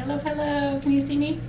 Hello, hello. Can you see me?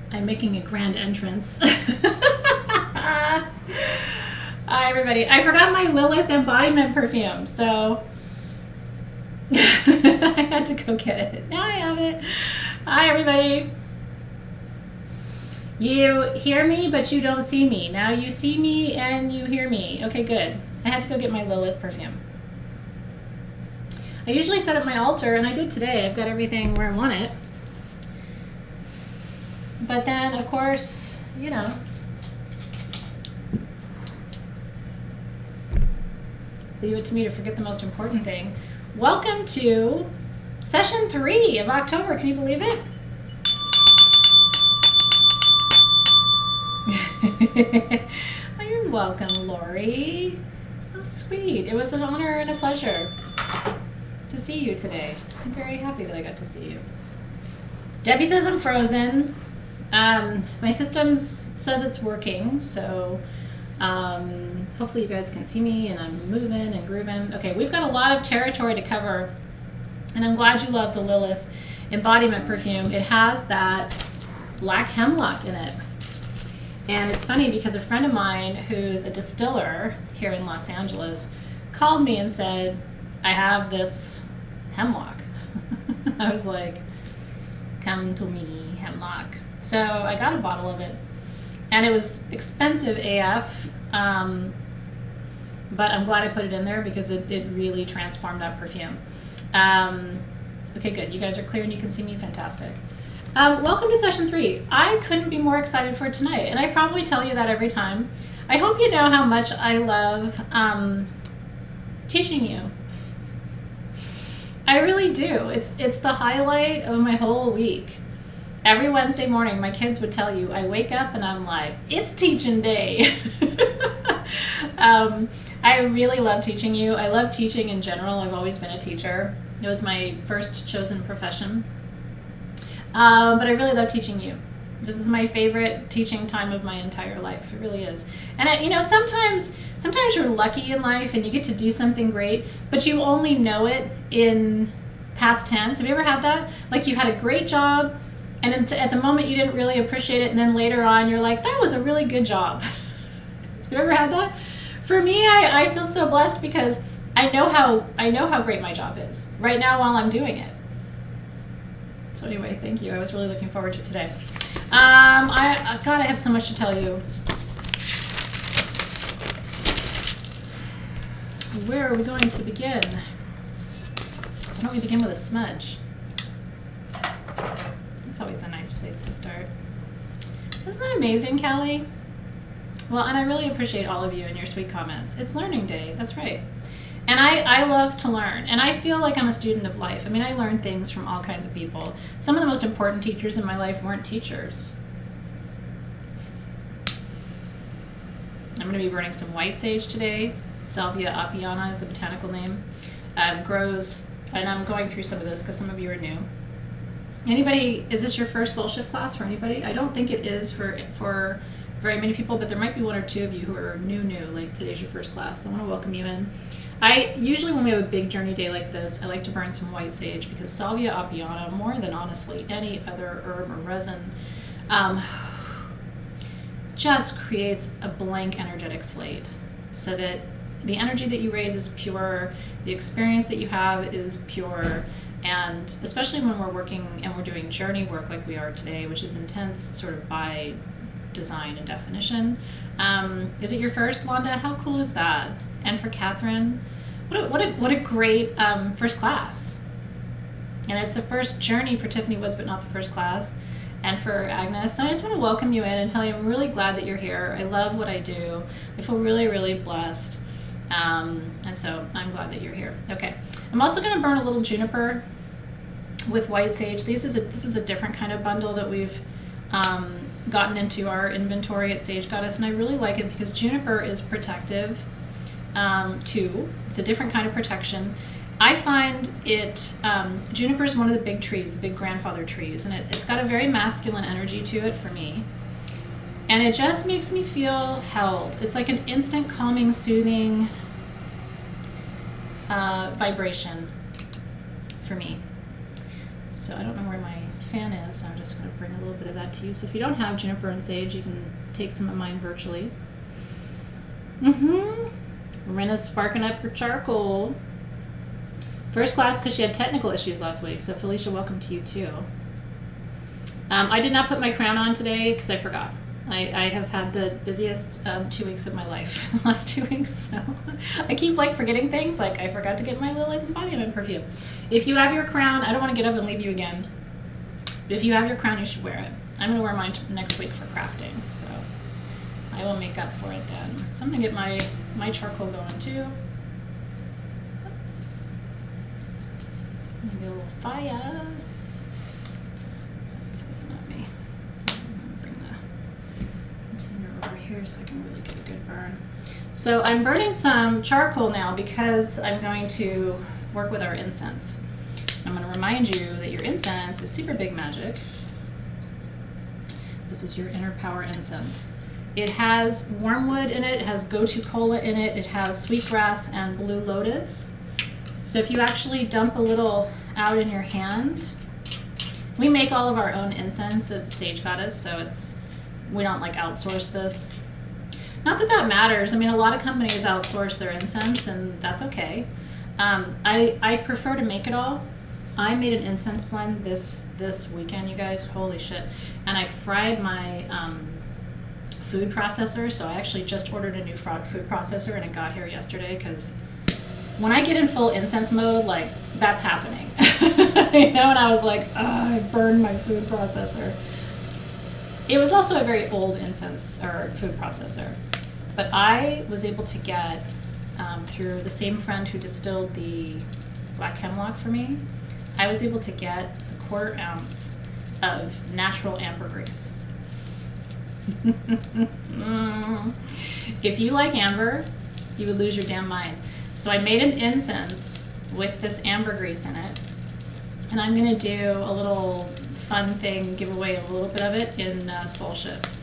I'm making a grand entrance. Hi, everybody. I forgot my Lilith embodiment perfume, so I had to go get it. Now I have it. Hi, everybody. You hear me, but you don't see me. Now you see me and you hear me. Okay, good. I had to go get my Lilith perfume. I usually set up my altar, and I did today. I've got everything where I want it. But then, of course, you know, leave it to me to forget the most important thing. Welcome to session 3 of October. Can you believe it? Oh, you're welcome, Lori. How sweet. It was an honor and a pleasure to see you today. I'm very happy that I got to see you. Debbie says I'm frozen. My system says it's working, so hopefully you guys can see me and I'm moving and grooving. Okay, we've got a lot of territory to cover, and I'm glad you love the Lilith embodiment perfume. It has that black hemlock in it. And it's funny because a friend of mine who's a distiller here in Los Angeles called me and said, I have this hemlock. I was like, come to me, hemlock. So I got a bottle of it, and it was expensive AF, but I'm glad I put it in there because it really transformed that perfume. Okay, good. You guys are clear and you can see me. Fantastic. Welcome to session 3. I couldn't be more excited for tonight, and I probably tell you that every time. I hope you know how much I love teaching you. I really do. It's the highlight of my whole week. Every Wednesday morning, my kids would tell you, I wake up and I'm like, it's teaching day. I really love teaching you. I love teaching in general. I've always been a teacher. It was my first chosen profession. But I really love teaching you. This is my favorite teaching time of my entire life. It really is. And you know, sometimes you're lucky in life and you get to do something great, but you only know it in past tense. Have you ever had that? Like you had a great job, and at the moment you didn't really appreciate it, and then later on you're like, that was a really good job. Have you ever had that? For me, I feel so blessed because I know how great my job is right now while I'm doing it. So anyway, thank you. I was really looking forward to today. God, I have so much to tell you. Where are we going to begin? Why don't we begin with a smudge? It's always a nice place to start. Isn't that amazing, Callie? Well, and I really appreciate all of you and your sweet comments. It's learning day, that's right. And I love to learn, and I feel like I'm a student of life. I mean, I learn things from all kinds of people. Some of the most important teachers in my life weren't teachers. I'm going to be burning some white sage today. Salvia apiana is the botanical name. Grows, and I'm going through some of this because some of you are new. Anybody, is this your first soul shift class for anybody? I don't think it is for very many people, but there might be 1 or 2 of you who are new, like today's your first class. So I want to welcome you in. I usually, when we have a big journey day like this, I like to burn some white sage because Salvia apiana, more than honestly any other herb or resin, just creates a blank energetic slate so that the energy that you raise is pure, the experience that you have is pure, and especially when we're working and we're doing journey work like we are today, which is intense sort of by design and definition. Is it your first, Londa? How cool is that? And for Catherine, what a great first class. And it's the first journey for Tiffany Woods, but not the first class, and for Agnes. So I just want to welcome you in and tell you I'm really glad that you're here. I love what I do. I feel really, really blessed. And so I'm glad that you're here. Okay. I'm also going to burn a little juniper with white sage. This is a different kind of bundle that we've gotten into our inventory at Sage Goddess, and I really like it because juniper is protective too. It's a different kind of protection. I find it, juniper is one of the big trees, the big grandfather trees, and it's got a very masculine energy to it for me. And it just makes me feel held. It's like an instant calming, soothing vibration for me. So I don't know where my fan is, so I'm just going to bring a little bit of that to you. So if you don't have juniper and sage, you can take some of mine virtually. Rena's sparking up her charcoal. First class because she had technical issues last week. So Felicia, welcome to you too. I did not put my crown on today because I forgot. I have had the busiest 2 weeks of my life the last 2 weeks, so I keep like forgetting things. Like I forgot to get my Lily Body Oil perfume. If you have your crown, I don't want to get up and leave you again. But if you have your crown, you should wear it. I'm going to wear mine next week for crafting, so I will make up for it then. So I'm going to get my charcoal going too. Maybe a little fire. That's not me. Bring the container over here so I can really get a good burn. So I'm burning some charcoal now because I'm going to work with our incense. I'm going to remind you that your incense is super big magic. This is your inner power incense. It has wormwood in it, it has gotu kola in it, it has sweetgrass and blue lotus. So if you actually dump a little out in your hand, we make all of our own incense at the Sage Goddess, so we don't like outsource this. Not that that matters. I mean, a lot of companies outsource their incense, and that's okay. I prefer to make it all. I made an incense blend this weekend, you guys. Holy shit! And I fried my food processor. So I actually just ordered a new food processor, and it got here yesterday. Because when I get in full incense mode, like that's happening, you know. And I was like, I burned my food processor. It was also a very old incense or food processor, but I was able to get through the same friend who distilled the black hemlock for me. I was able to get a 1/4 ounce of natural ambergris. If you like amber, you would lose your damn mind. So I made an incense with this ambergris in it, and I'm going to do a little fun thing, give away a little bit of it in Soul Shift.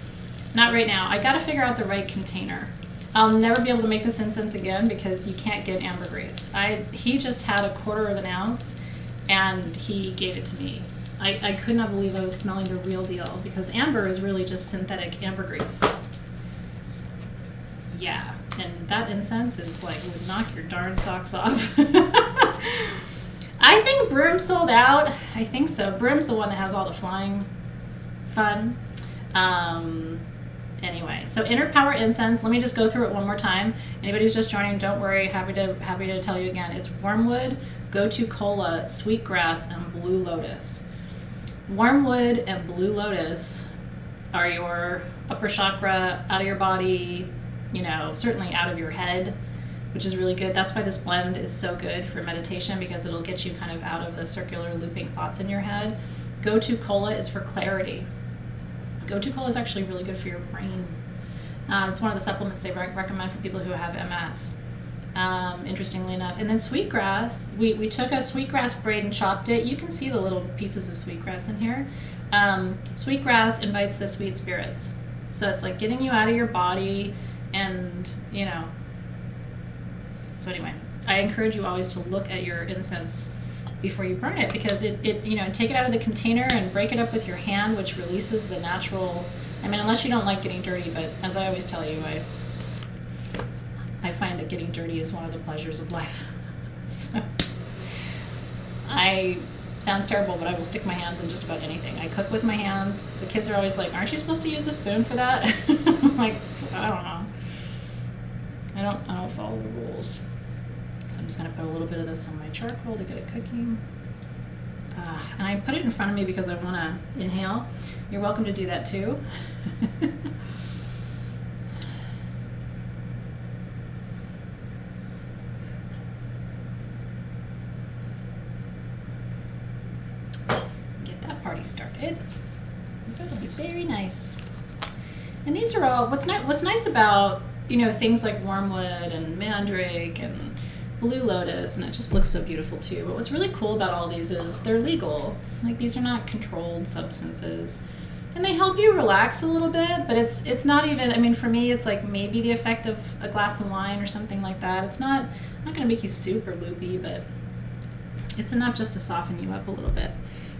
Not right now. I got to figure out the right container. I'll never be able to make this incense again because you can't get ambergris. He just had a 1/4 ounce, and he gave it to me. I could not believe I was smelling the real deal because amber is really just synthetic ambergris. Yeah, and that incense is like would knock your darn socks off. I think Broom sold out. I think so. Broom's the one that has all the flying fun. Anyway, so inner power incense. Let me just go through it one more time. Anybody who's just joining, don't worry. Happy to tell you again. It's wormwood, gotu kola, sweetgrass, and blue lotus. Wormwood and blue lotus are your upper chakra, out of your body, you know, certainly out of your head, which is really good. That's why this blend is so good for meditation because it'll get you kind of out of the circular looping thoughts in your head. Gotu kola is for clarity. Gotu kola is actually really good for your brain. It's one of the supplements they recommend for people who have MS, interestingly enough. And then sweetgrass, we took a sweetgrass braid and chopped it. You can see the little pieces of sweetgrass in here. Sweetgrass invites the sweet spirits. So it's like getting you out of your body and, you know. So anyway, I encourage you always to look at your incense before you burn it because it you know, take it out of the container and break it up with your hand, which releases the natural, I mean, unless you don't like getting dirty, but as I always tell you, I find that getting dirty is one of the pleasures of life. So sounds terrible, but I will stick my hands in just about anything. I cook with my hands. The kids are always like, aren't you supposed to use a spoon for that? I'm like, I don't know. I don't follow the rules. So I'm just going to put a little bit of this on my charcoal to get it cooking. And I put it in front of me because I want to inhale. You're welcome to do that too. Get that party started. That'll be very nice. And these are all, what's nice about, things like wormwood and mandrake and blue lotus, and it just looks so beautiful too. But what's really cool about all these is they're legal. Like, these are not controlled substances. And they help you relax a little bit, but it's not even, for me, it's like maybe the effect of a glass of wine or something like that. It's not going to make you super loopy, but it's enough just to soften you up a little bit,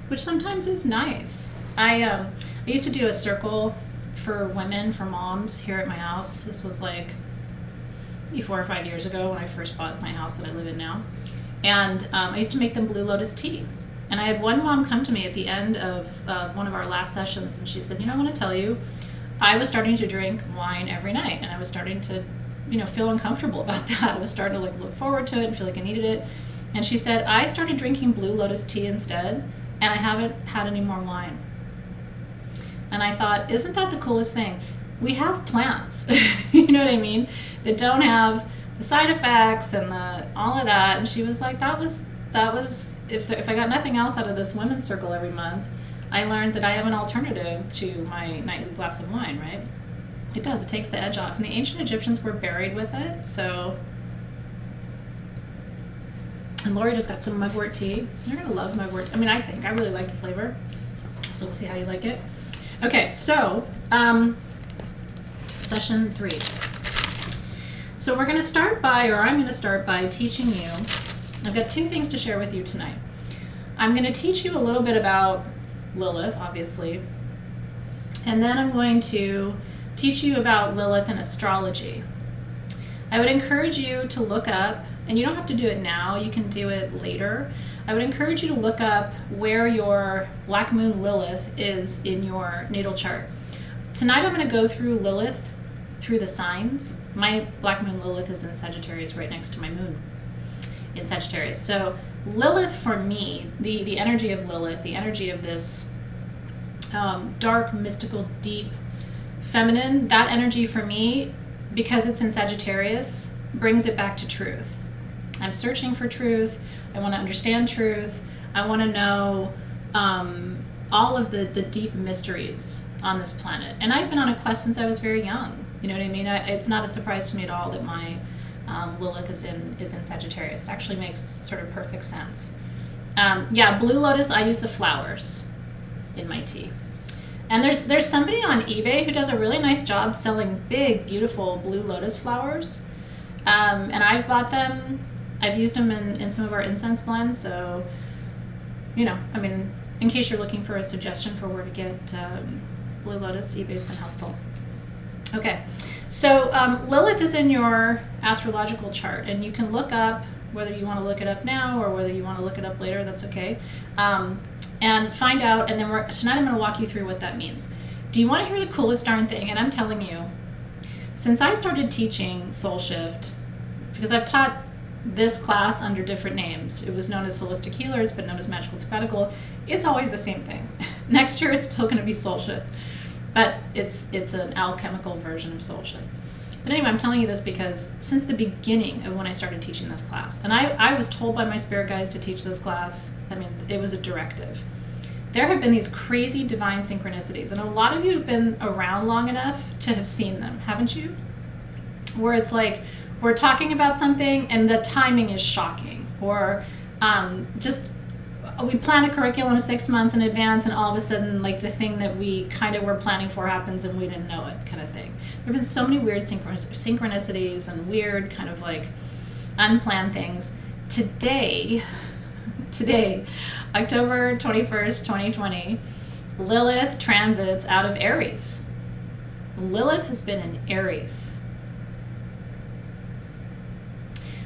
which sometimes is nice. I used to do a circle for women, for moms here at my house. This was like maybe 4 or 5 years ago when I first bought my house that I live in now. And I used to make them Blue Lotus tea. And I had one mom come to me at the end of one of our last sessions, and she said, I want to tell you, I was starting to drink wine every night, and I was starting to, feel uncomfortable about that. I was starting to look forward to it and feel like I needed it. And she said, I started drinking Blue Lotus tea instead, and I haven't had any more wine. And I thought, isn't that the coolest thing? We have plants, you know what I mean, that don't have the side effects and all of that. And she was like, that was if I got nothing else out of this women's circle every month, I learned that I have an alternative to my nightly glass of wine, right? It does. It takes the edge off. And the ancient Egyptians were buried with it. So, and Lori just got some mugwort tea. You're going to love mugwort. I think. I really like the flavor. So we'll see how you like it. Okay, so session 3. So we're going to start by, or I'm going to start by teaching you, I've got 2 things to share with you tonight. I'm going to teach you a little bit about Lilith, obviously, and then I'm going to teach you about Lilith and astrology. I would encourage you to look up, and you don't have to do it now, you can do it later. I would encourage you to look up where your Black Moon Lilith is in your natal chart. Tonight I'm going to go through Lilith, through the signs. My Black Moon Lilith is in Sagittarius, right next to my moon in Sagittarius. So Lilith, for me, the energy of Lilith, the energy of this dark, mystical, deep, feminine, that energy for me, because it's in Sagittarius, brings it back to truth. I'm searching for truth. I want to understand truth. I want to know all of the deep mysteries on this planet. And I've been on a quest since I was very young. You know what I mean? It's not a surprise to me at all that my Lilith is in Sagittarius. It actually makes sort of perfect sense. Blue Lotus, I use the flowers in my tea. And there's somebody on eBay who does a really nice job selling big, beautiful Blue Lotus flowers. And I've bought them. I've used them in some of our incense blends. So, in case you're looking for a suggestion for where to get Blue Lotus, eBay's been helpful. Okay, so Lilith is in your astrological chart, and you can look up, whether you want to look it up now or whether you want to look it up later, that's okay, and find out, and then tonight I'm going to walk you through what that means. Do you want to hear the coolest darn thing? And I'm telling you, since I started teaching Soul Shift, because I've taught this class under different names. It was known as Holistic Healers, but known as Magical Sabbatical. It's always the same thing. Next year it's still going to be Soul Shift, but it's an alchemical version of Soul Shift. But anyway, I'm telling you this because since the beginning of when I started teaching this class, and I was told by my spirit guides to teach this class, it was a directive. There have been these crazy divine synchronicities, and a lot of you have been around long enough to have seen them, haven't you? Where it's like, we're talking about something and the timing is shocking, or we plan a curriculum 6 months in advance and all of a sudden the thing that we kind of were planning for happens and we didn't know it, kind of thing. There have been so many weird synchronicities and weird kind of unplanned things. Today, October 21st, 2020, Lilith transits out of Aries. Lilith has been in Aries.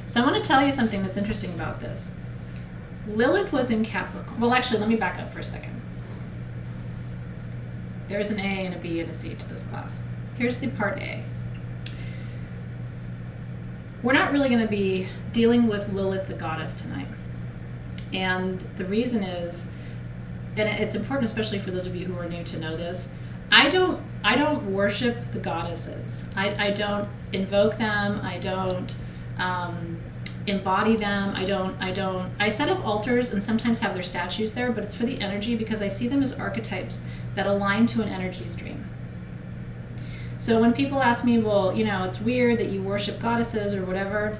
So I want to tell you something that's interesting about this. Lilith was in Capricorn. Well, actually, let me back up for a second. There's an A and a B and a C to this class. Here's the part A. We're not really going to be dealing with Lilith the goddess tonight. And the reason is and it's important, especially for those of you who are new, to know this. I don't worship the goddesses. I don't invoke them. I don't embody them. I set up altars and sometimes have their statues there, but it's for the energy, because I see them as archetypes that align to an energy stream. So when people ask me, well, it's weird that you worship goddesses or whatever,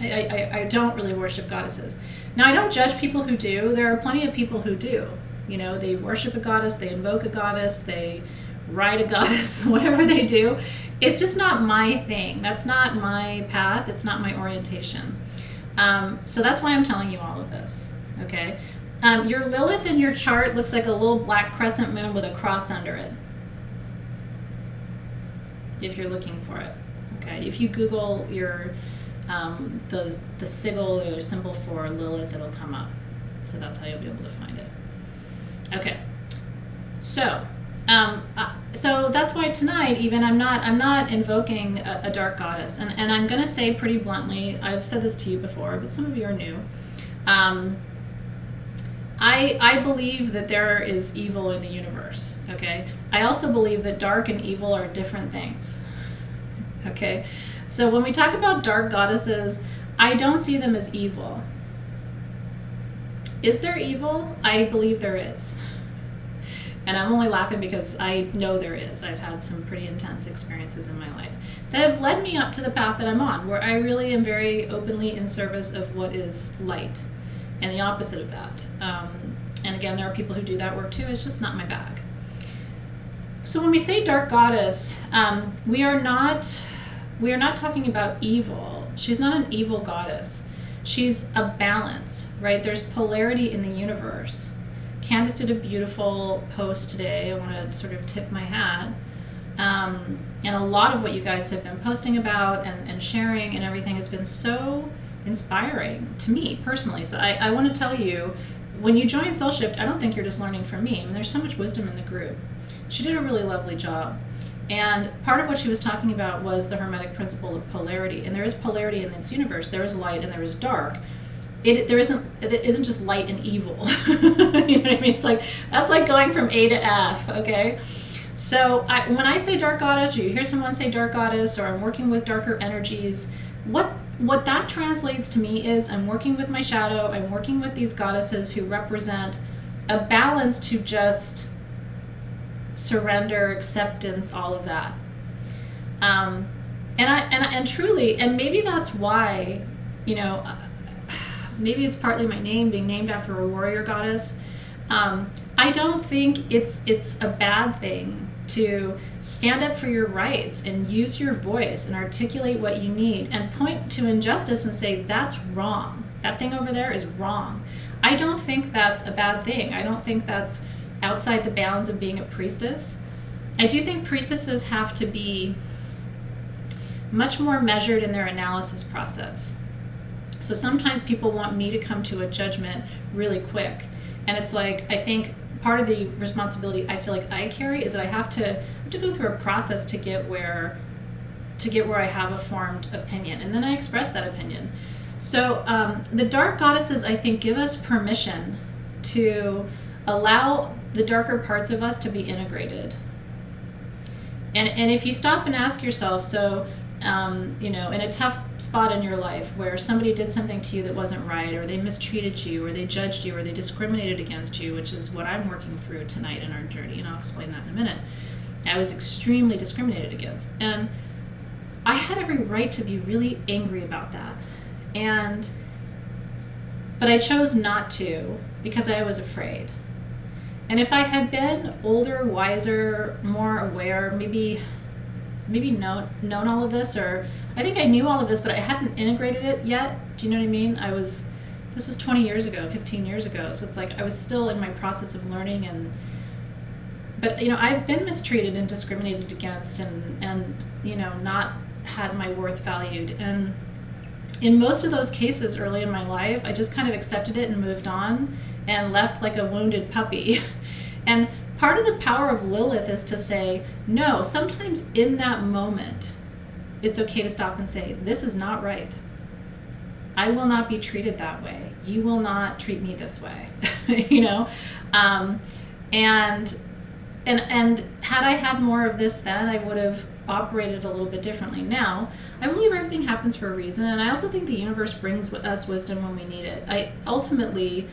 I don't really worship goddesses. Now, I don't judge people who do. There are plenty of people who do. They worship a goddess, they invoke a goddess, they ride a goddess, whatever they do. It's just not my thing. That's not my path. It's not my orientation. So that's why I'm telling you all of this, okay? Your Lilith in your chart looks like a little black crescent moon with a cross under it, if you're looking for it, okay? If you Google your the sigil or symbol for Lilith, it'll come up. So that's how you'll be able to find it. Okay. So that's why tonight, even I'm not invoking a dark goddess, and I'm going to say pretty bluntly, I've said this to you before, but some of you are new. I believe that there is evil in the universe. Okay. I also believe that dark and evil are different things. Okay. So when we talk about dark goddesses, I don't see them as evil. Is there evil? I believe there is. And I'm only laughing because I know there is. I've had some pretty intense experiences in my life that have led me up to the path that I'm on, where I really am very openly in service of what is light and the opposite of that. And again, there are people who do that work too. It's just not my bag. So when we say dark goddess, we are not talking about evil. She's not an evil goddess. She's a balance, right? There's polarity in the universe. Candace did a beautiful post today. I want to sort of tip my hat. And a lot of what you guys have been posting about and sharing and everything has been so inspiring to me personally. So I want to tell you, when you join Soul Shift, I don't think you're just learning from me. I mean, there's so much wisdom in the group. She did a really lovely job. And part of what she was talking about was the Hermetic principle of polarity. And there is polarity in this universe. There is light and there is dark. It isn't just light and evil. You know what I mean? It's like, that's like going from A to F, okay? So when I say dark goddess, or you hear someone say dark goddess, or I'm working with darker energies, what that translates to me is I'm working with my shadow, I'm working with these goddesses who represent a balance to just surrender, acceptance, all of that. And truly, and maybe that's why, maybe it's partly my name being named after a warrior goddess. I don't think it's a bad thing to stand up for your rights and use your voice and articulate what you need and point to injustice and say, that's wrong. That thing over there is wrong. I don't think that's a bad thing. I don't think that's outside the bounds of being a priestess. I do think priestesses have to be much more measured in their analysis process. So sometimes people want me to come to a judgment really quick. And it's like, I think part of the responsibility I feel like I carry is that I have to go through a process to get where I have a formed opinion. And then I express that opinion. So the dark goddesses, I think, give us permission to allow the darker parts of us to be integrated. And if you stop and ask yourself, so in a tough spot in your life where somebody did something to you that wasn't right, or they mistreated you, or they judged you, or they discriminated against you, which is what I'm working through tonight in our journey, and I'll explain that in a minute. I was extremely discriminated against, and I had every right to be really angry about that. But I chose not to because I was afraid. And if I had been older, wiser, more aware, maybe known all of this, or I think I knew all of this, but I hadn't integrated it yet. Do you know what I mean? This was 20 years ago, 15 years ago. So it's like I was still in my process of learning, but I've been mistreated and discriminated against and not had my worth valued. And in most of those cases early in my life, I just kind of accepted it and moved on and left like a wounded puppy. And part of the power of Lilith is to say, no, sometimes in that moment, it's okay to stop and say, this is not right. I will not be treated that way. You will not treat me this way, you know? And had I had more of this then, I would have operated a little bit differently. Now, I believe everything happens for a reason, and I also think the universe brings us wisdom when we need it. I ultimately,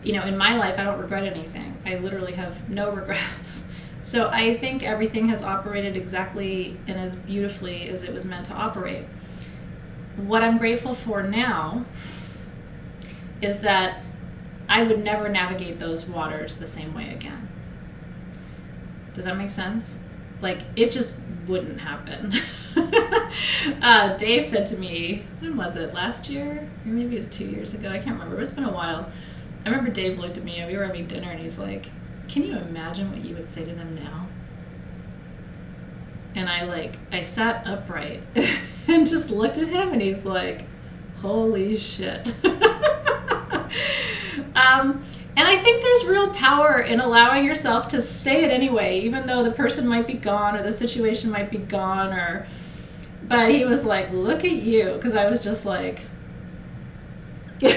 you know, in my life, I don't regret anything. I literally have no regrets. So I think everything has operated exactly and as beautifully as it was meant to operate. What I'm grateful for now is that I would never navigate those waters the same way again. Does that make sense? Like, it just wouldn't happen. Dave said to me, when was it, last year? Or maybe it was 2 years ago, I can't remember. It's been a while. I remember Dave looked at me, we were having dinner, and he's like, can you imagine what you would say to them now? And I sat upright and just looked at him, and he's like, holy shit. And I think there's real power in allowing yourself to say it anyway, even though the person might be gone or the situation might be gone, but he was like, look at you, because I was just like, but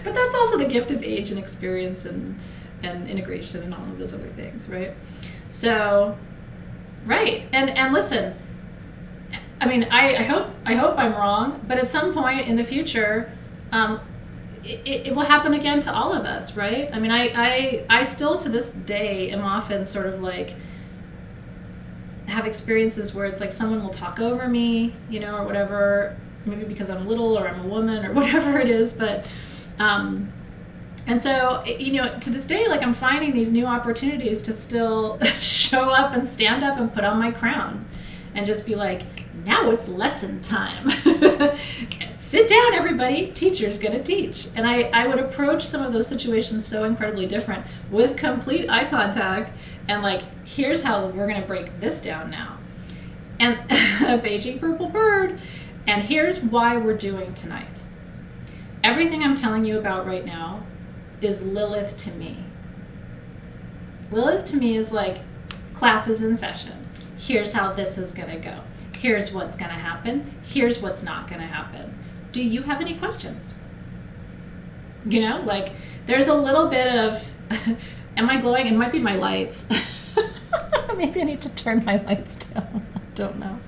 that's also the gift of age and experience and integration and all of those other things, right? So, right, and listen, I mean, I hope I'm wrong, but at some point in the future, it will happen again to all of us, right? I mean, I still to this day am often sort of like have experiences where it's like someone will talk over me, you know, or whatever, maybe because I'm little or I'm a woman or whatever it is, but and so, you know, to this day, like, I'm finding these new opportunities to still show up and stand up and put on my crown and just be like, now it's lesson time. Sit down, everybody. Teacher's going to teach. And I would approach some of those situations so incredibly different with complete eye contact and like, here's how we're going to break this down now. And a Beijing purple bird. And here's why we're doing tonight. Everything I'm telling you about right now is Lilith to me. Lilith to me is like, class is in session. Here's how this is going to go. Here's what's going to happen. Here's what's not going to happen. Do you have any questions? You know, like, there's a little bit of, am I glowing? It might be my lights. Maybe I need to turn my lights down. I don't know.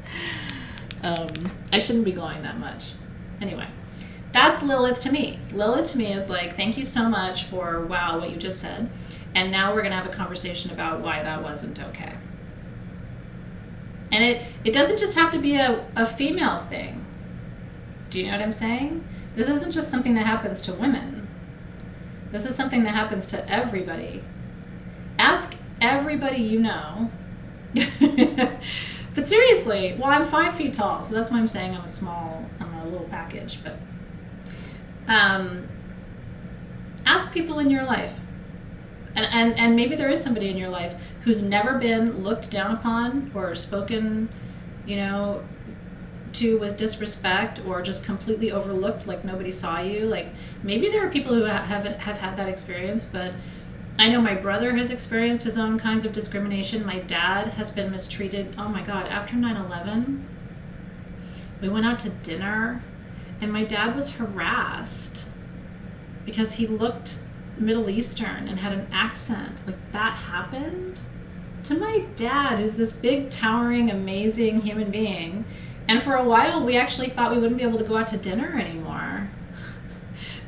I shouldn't be glowing that much. Anyway, that's Lilith to me. Lilith to me is like, thank you so much for, wow, what you just said. And now we're going to have a conversation about why that wasn't okay. And it doesn't just have to be a female thing. Do you know what I'm saying? This isn't just something that happens to women. This is something that happens to everybody. Ask everybody you know. But seriously, well, I'm 5 feet tall, so that's why I'm saying I'm a little package. But ask people in your life. And maybe there is somebody in your life who's never been looked down upon or spoken, you know, to with disrespect or just completely overlooked, like nobody saw you. Like, maybe there are people who have had that experience, but I know my brother has experienced his own kinds of discrimination. My dad has been mistreated. Oh my God, after 9/11, we went out to dinner and my dad was harassed because he looked Middle Eastern and had an accent. Like, that happened to my dad, who's this big, towering, amazing human being. And for a while, we actually thought we wouldn't be able to go out to dinner anymore.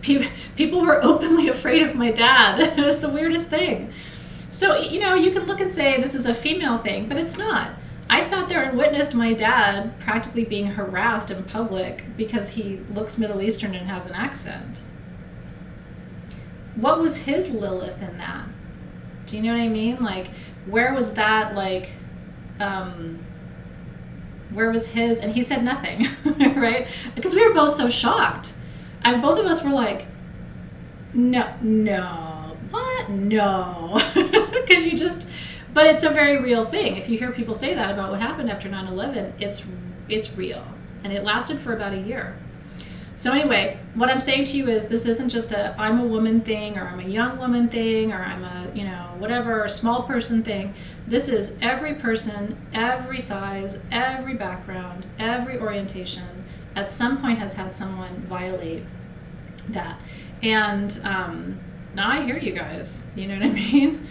People were openly afraid of my dad. It was the weirdest thing. So, you know, you can look and say this is a female thing, but it's not. I sat there and witnessed my dad practically being harassed in public because he looks Middle Eastern and has an accent. What was his Lilith in that? Do you know what I mean? Like, where was that, like, where was his, and he said nothing, right? Because we were both so shocked. And both of us were like, no, what? No. Because you just, but it's a very real thing. If you hear people say that about what happened after 9/11, it's real. And it lasted for about a year. So anyway, what I'm saying to you is this isn't just a I'm a woman thing or I'm a young woman thing or I'm a, you know, whatever, small person thing. This is every person, every size, every background, every orientation at some point has had someone violate that. And now I hear you guys, you know what I mean?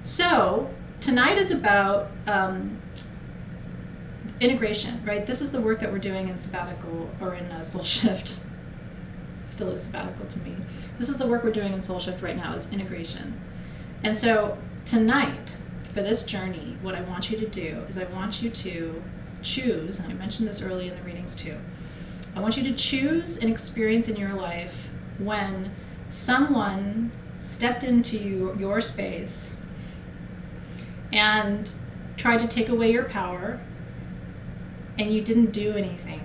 So tonight is about integration, right? This is the work that we're doing in sabbatical, or in Soul Shift. It still is sabbatical to me. This is the work we're doing in Soul Shift right now, is integration. And so tonight, for this journey, what I want you to do is I want you to choose, and I mentioned this early in the readings too, I want you to choose an experience in your life when someone stepped into your space and tried to take away your power, and you didn't do anything.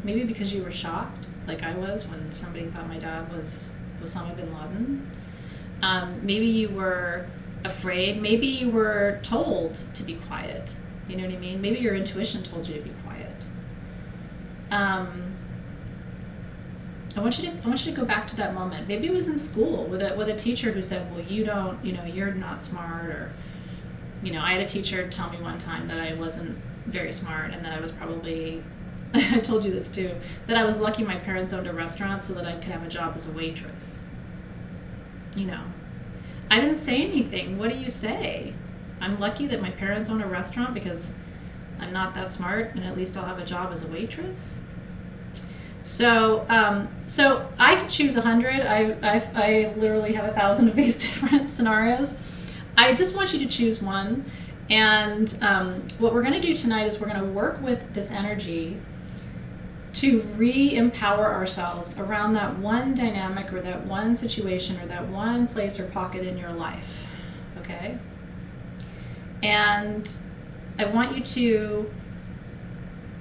Maybe because you were shocked, like I was when somebody thought my dad was Osama bin Laden. Maybe you were afraid. Maybe you were told to be quiet. You know what I mean? Maybe your intuition told you to be quiet. I want you to go back to that moment. Maybe it was in school with a teacher who said, well, you're not smart, or, I had a teacher tell me one time that I wasn't very smart, and that I was probably, I told you this too, that I was lucky my parents owned a restaurant so that I could have a job as a waitress. I didn't say anything. What do you say? I'm lucky that my parents own a restaurant because I'm not that smart, and at least I'll have a job as a waitress. So I could choose 100. I literally have 1,000 of these different scenarios. I just want you to choose one. And what we're going to do tonight is we're going to work with this energy to re-empower ourselves around that one dynamic, or that one situation, or that one place or pocket in your life. Okay? And I want you to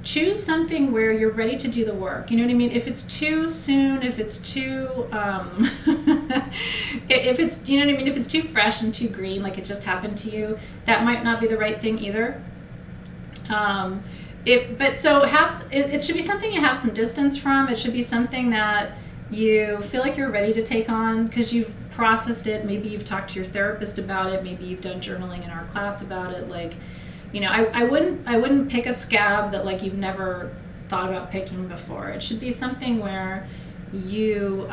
choose something where you're ready to do the work. You know what I mean? If it's too soon, if it's too, if it's, you know what I mean? If it's too fresh and too green, like it just happened to you, that might not be the right thing either. It should be something you have some distance from. It should be something that you feel like you're ready to take on because you've processed it. Maybe you've talked to your therapist about it. Maybe you've done journaling in our class about it. I wouldn't pick a scab that like you've never thought about picking before. It should be something where you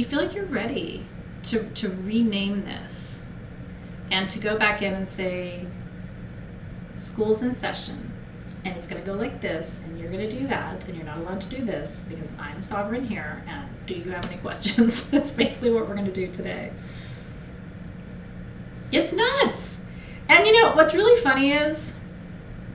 feel like you're ready to rename this, and to go back in and say, school's in session, and it's going to go like this, and you're going to do that, and you're not allowed to do this because I'm sovereign here, and do you have any questions? That's basically what we're going to do today. It's nuts. And what's really funny is,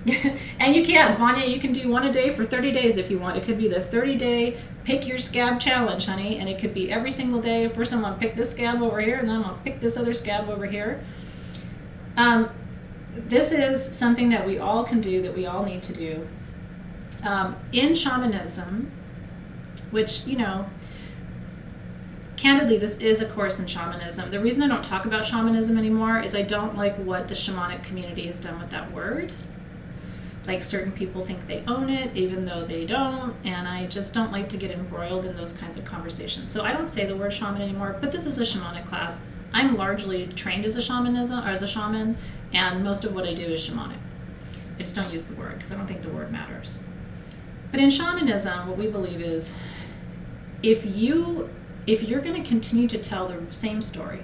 and Vanya, you can do one a day for 30 days if you want. It could be the 30-day pick your scab challenge, honey, and it could be every single day. First I'm going to pick this scab over here, and then I'm going to pick this other scab over here. This is something that we all can do, that we all need to do. In shamanism, which, candidly, this is a course in shamanism. The reason I don't talk about shamanism anymore is I don't like what the shamanic community has done with that word. Like, certain people think they own it, even though they don't, and I just don't like to get embroiled in those kinds of conversations. So I don't say the word shaman anymore, but this is a shamanic class. I'm largely trained as a shaman, and most of what I do is shamanic. I just don't use the word because I don't think the word matters. But in shamanism, what we believe is, if you're going to continue to tell the same story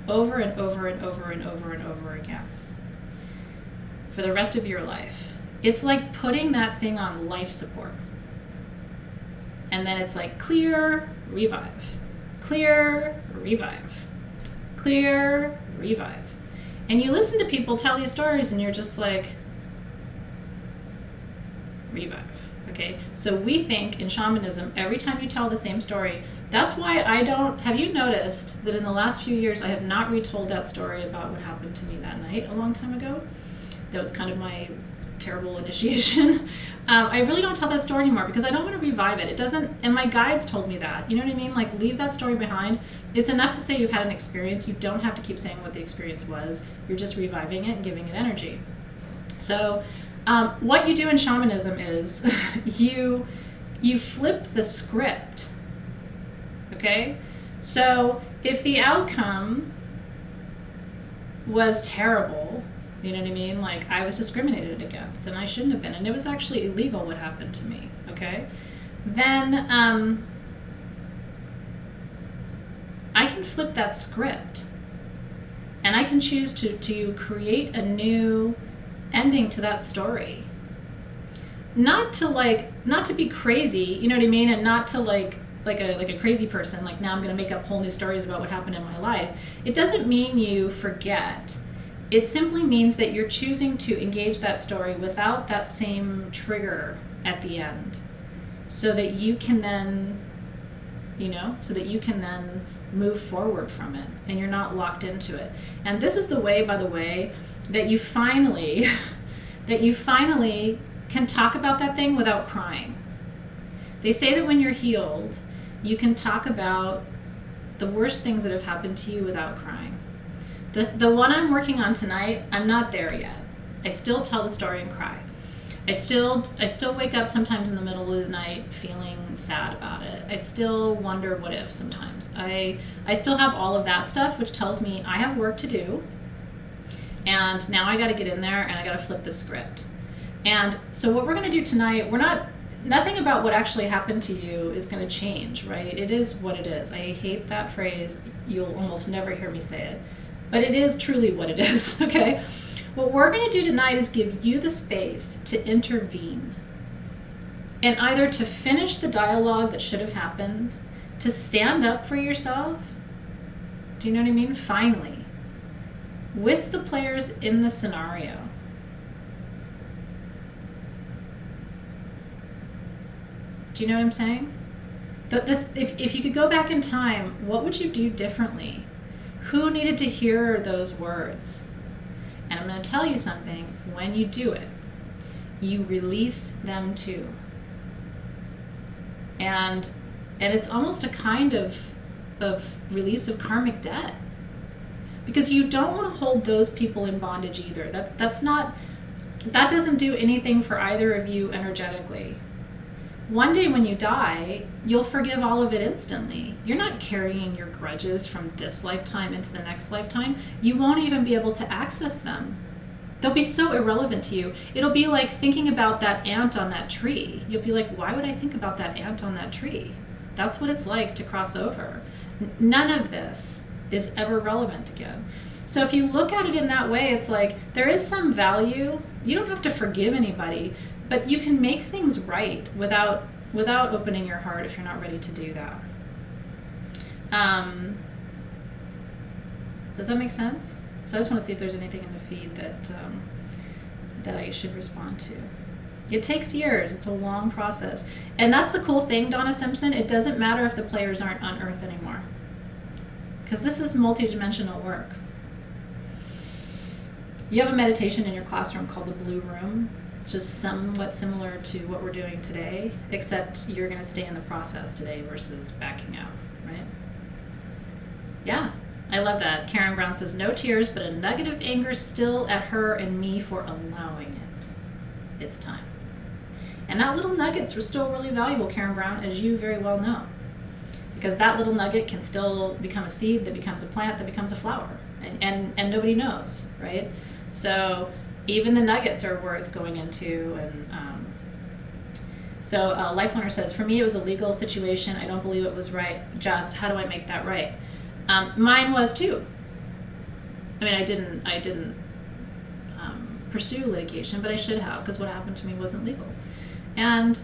over and over and over and over and over again for the rest of your life, it's like putting that thing on life support. And then it's like clear, revive, clear, revive, clear, revive. And you listen to people tell these stories and you're just like, revive. Okay, so we think in shamanism, every time you tell the same story, that's why have you noticed that in the last few years I have not retold that story about what happened to me that night a long time ago? That was kind of my terrible initiation. I really don't tell that story anymore because I don't want to revive it. It doesn't, and my guides told me that. You know what I mean? Like, leave that story behind. It's enough to say you've had an experience. You don't have to keep saying what the experience was. You're just reviving it and giving it energy. So what you do in shamanism is you flip the script. Okay? So if the outcome was terrible, You know what I mean? Like, I was discriminated against, and I shouldn't have been, and it was actually illegal what happened to me, okay? Then I can flip that script, and I can choose to create a new ending to that story. Not to be crazy, you know what I mean? And not to like a crazy person, like now I'm going to make up whole new stories about what happened in my life. It doesn't mean you forget. It simply means that you're choosing to engage that story without that same trigger at the end, so that you can then, move forward from it, and you're not locked into it. And this is the way, by the way, that you finally can talk about that thing without crying. They say that when you're healed, you can talk about the worst things that have happened to you without crying. The one I'm working on tonight, I'm not there yet. I still tell the story and cry. I still wake up sometimes in the middle of the night feeling sad about it. I still wonder what if sometimes. I still have all of that stuff, which tells me I have work to do. And now I got to get in there and I got to flip the script. And so what we're going to do tonight, nothing about what actually happened to you is going to change, right? It is what it is. I hate that phrase. You'll almost never hear me say it. But it is truly what it is, okay? What we're going to do tonight is give you the space to intervene, and either to finish the dialogue that should have happened, to stand up for yourself, do you know what I mean? Finally, with the players in the scenario. Do you know what I'm saying? If you could go back in time, what would you do differently? Who needed to hear those words? And I'm going to tell you something. When you do it, you release them too. And it's almost a kind of release of karmic debt, because you don't want to hold those people in bondage either. That doesn't do anything for either of you energetically. One day when you die, you'll forgive all of it instantly. You're not carrying your grudges from this lifetime into the next lifetime. You won't even be able to access them. They'll be so irrelevant to you. It'll be like thinking about that ant on that tree. You'll be like, why would I think about that ant on that tree? That's what it's like to cross over. None of this is ever relevant again. So if you look at it in that way, it's like there is some value. You don't have to forgive anybody, but you can make things right without opening your heart if you're not ready to do that. Does that make sense? So I just want to see if there's anything in the feed that I should respond to. It takes years. It's a long process. And that's the cool thing, Donna Simpson. It doesn't matter if the players aren't on Earth anymore, because this is multidimensional work. You have a meditation in your classroom called the Blue Room. It's just somewhat similar to what we're doing today, except you're going to stay in the process today versus backing out, right? Yeah, I love that. Karen Brown says, no tears, but a nugget of anger still at her and me for allowing it. It's time. And that little nuggets were still really valuable, Karen Brown, as you very well know. Because that little nugget can still become a seed that becomes a plant that becomes a flower. And nobody knows, right? So even the nuggets are worth going into. And so Lifeliner says, for me it was a legal situation. I don't believe it was right. Just how do I make that right? Mine was too. I mean, I didn't pursue litigation, but I should have, because what happened to me wasn't legal. And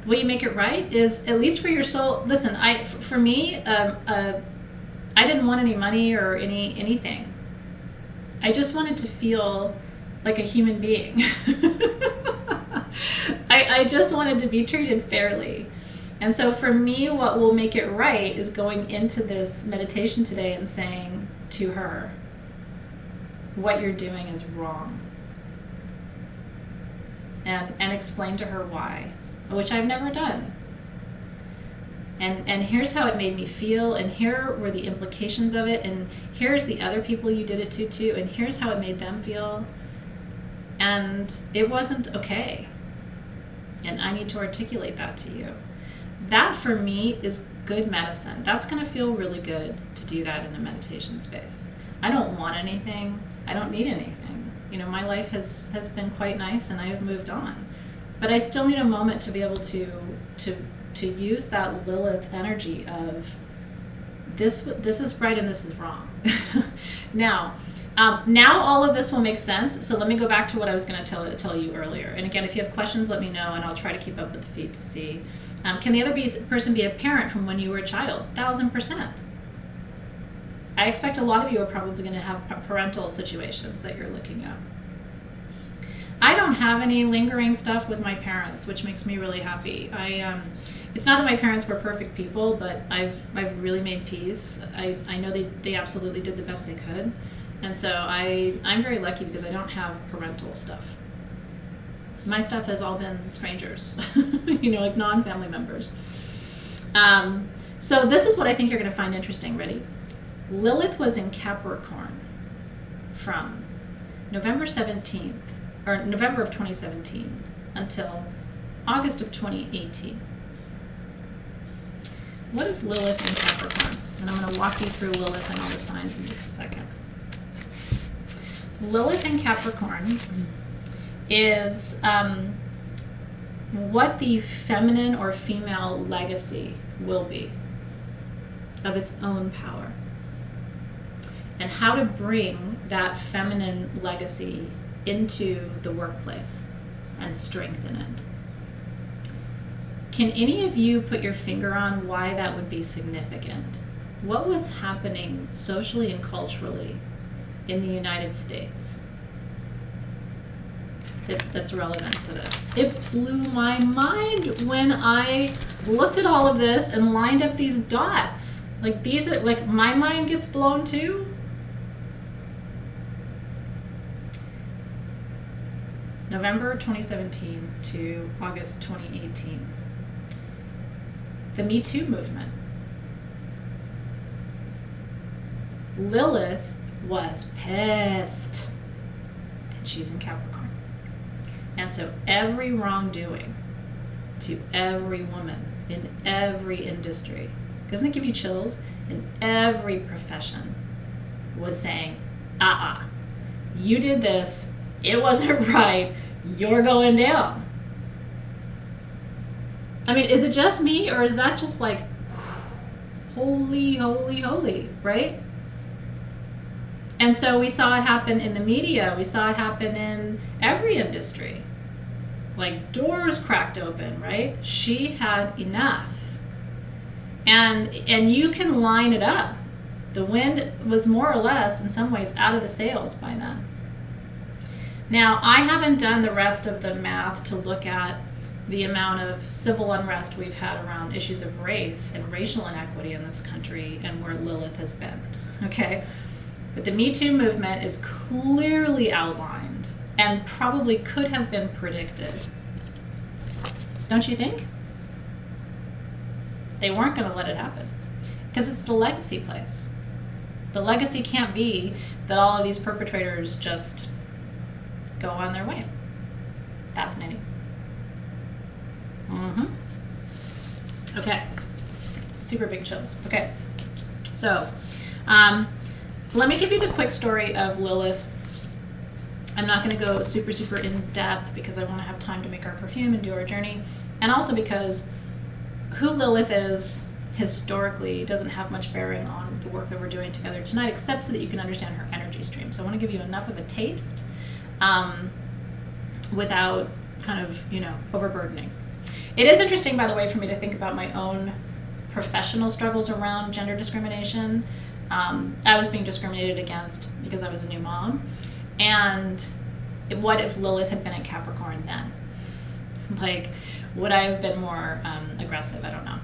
the way you make it right is, at least for your soul. Listen, for me, I didn't want any money or anything. I just wanted to feel like a human being. I just wanted to be treated fairly. And so for me, what will make it right is going into this meditation today and saying to her, what you're doing is wrong. And explain to her why, which I've never done. And here's how it made me feel, and here were the implications of it, and here's the other people you did it to too, and here's how it made them feel. And it wasn't okay. And I need to articulate that to you. That for me is good medicine. That's going to feel really good to do that in a meditation space. I don't want anything. I don't need anything. You know, my life has been quite nice, and I have moved on. But I still need a moment to be able to use that Lilith energy of this is right and this is wrong. Now all of this will make sense. So let me go back to what I was going to tell you earlier. And again, if you have questions, let me know, and I'll try to keep up with the feed to see. Can the other person be a parent from when you were a child? 1000%. I expect a lot of you are probably going to have parental situations that you're looking at. I don't have any lingering stuff with my parents, which makes me really happy. It's not that my parents were perfect people, but I've really made peace. I know they absolutely did the best they could. And so I'm very lucky because I don't have parental stuff. My stuff has all been strangers, you know, like non-family members. So this is what I think you're going to find interesting. Ready? Lilith was in Capricorn from November 17th, or November of 2017 until August of 2018. What is Lilith in Capricorn? And I'm going to walk you through Lilith and all the signs in just a second. Lilith in Capricorn is what the feminine or female legacy will be of its own power, and how to bring that feminine legacy into the workplace and strengthen it. Can any of you put your finger on why that would be significant? What was happening socially and culturally in the United States that's relevant to this? It blew my mind when I looked at all of this and lined up these dots. Like these are, like, my mind gets blown too. November 2017 to August 2018. The Me Too movement. Lilith was pissed, and she's in Capricorn. And so every wrongdoing to every woman in every industry, doesn't it give you chills? In every profession was saying, you did this, it wasn't right, you're going down. I mean, is it just me, or is that just like, holy, holy, holy, right? And so we saw it happen in the media, we saw it happen in every industry. Like doors cracked open, right? She had enough. And you can line it up. The wind was more or less, in some ways, out of the sails by then. Now, I haven't done the rest of the math to look at the amount of civil unrest we've had around issues of race and racial inequity in this country and where Lilith has been, okay? But the Me Too movement is clearly outlined and probably could have been predicted. Don't you think? They weren't going to let it happen because it's the legacy place. The legacy can't be that all of these perpetrators just go on their way. Fascinating. Okay. Super big chills. Okay. So, let me give you the quick story of Lilith. I'm not going to go super, super in depth because I want to have time to make our perfume and do our journey. And also because who Lilith is historically doesn't have much bearing on the work that we're doing together tonight, except so that you can understand her energy stream. So I want to give you enough of a taste without kind of, overburdening. It is interesting, by the way, for me to think about my own professional struggles around gender discrimination. I was being discriminated against because I was a new mom. And what if Lilith had been in Capricorn then? Like, would I have been more aggressive? I don't know.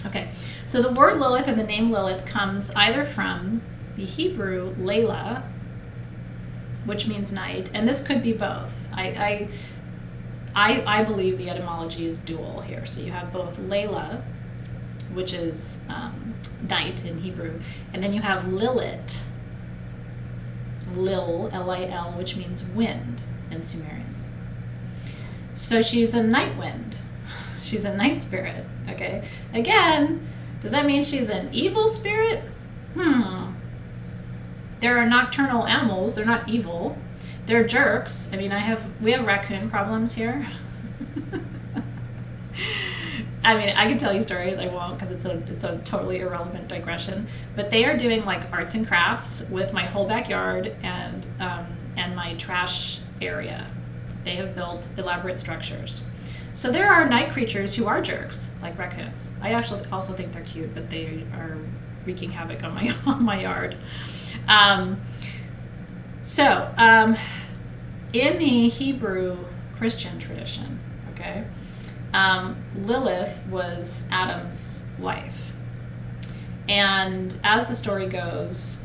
Okay, so the word Lilith and the name Lilith comes either from the Hebrew Layla, which means night, and this could be both. I believe the etymology is dual here. So you have both Layla, which is night in Hebrew, and then you have Lilith, Lil, L-I-L, which means wind in Sumerian. So she's a night wind. She's a night spirit, okay? Again, does that mean she's an evil spirit? There are nocturnal animals, they're not evil. they're jerks. I mean, we have raccoon problems here. I mean, I can tell you stories. I won't because it's a totally irrelevant digression. But they are doing like arts and crafts with my whole backyard and my trash area. They have built elaborate structures. So there are night creatures who are jerks, like raccoons. I actually also think they're cute, but they are wreaking havoc on my yard. In the Hebrew Christian tradition, okay, Lilith was Adam's wife. And as the story goes,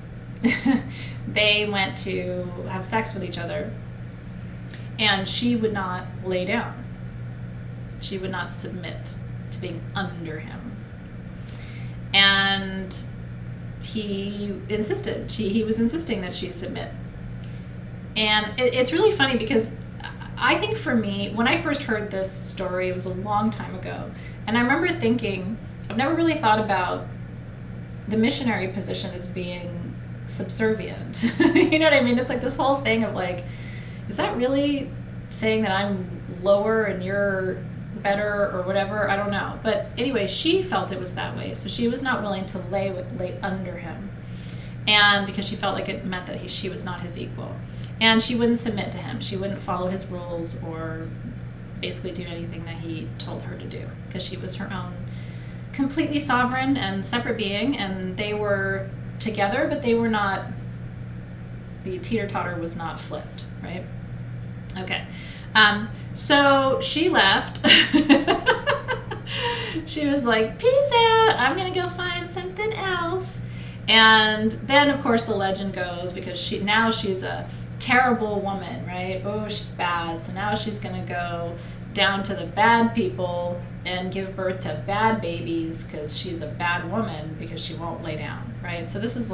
they went to have sex with each other, and she would not lay down. She would not submit to being under him. And he insisted. He was insisting that she submit. And it's really funny because I think for me, when I first heard this story, it was a long time ago. And I remember thinking, I've never really thought about the missionary position as being subservient. You know what I mean? It's like this whole thing of like, is that really saying that I'm lower and you're better or whatever? I don't know. But anyway, she felt it was that way. So she was not willing to lay under him. And because she felt like it meant that she was not his equal. And she wouldn't submit to him. She wouldn't follow his rules or basically do anything that he told her to do, because she was her own completely sovereign and separate being, and they were together, but they were not, the teeter-totter was not flipped, right? Okay. So she left. She was like, peace out, I'm gonna go find something else. And then, of course, the legend goes, because she's a terrible woman, right? Oh, she's bad. So now she's going to go down to the bad people and give birth to bad babies because she's a bad woman because she won't lay down, right? So this is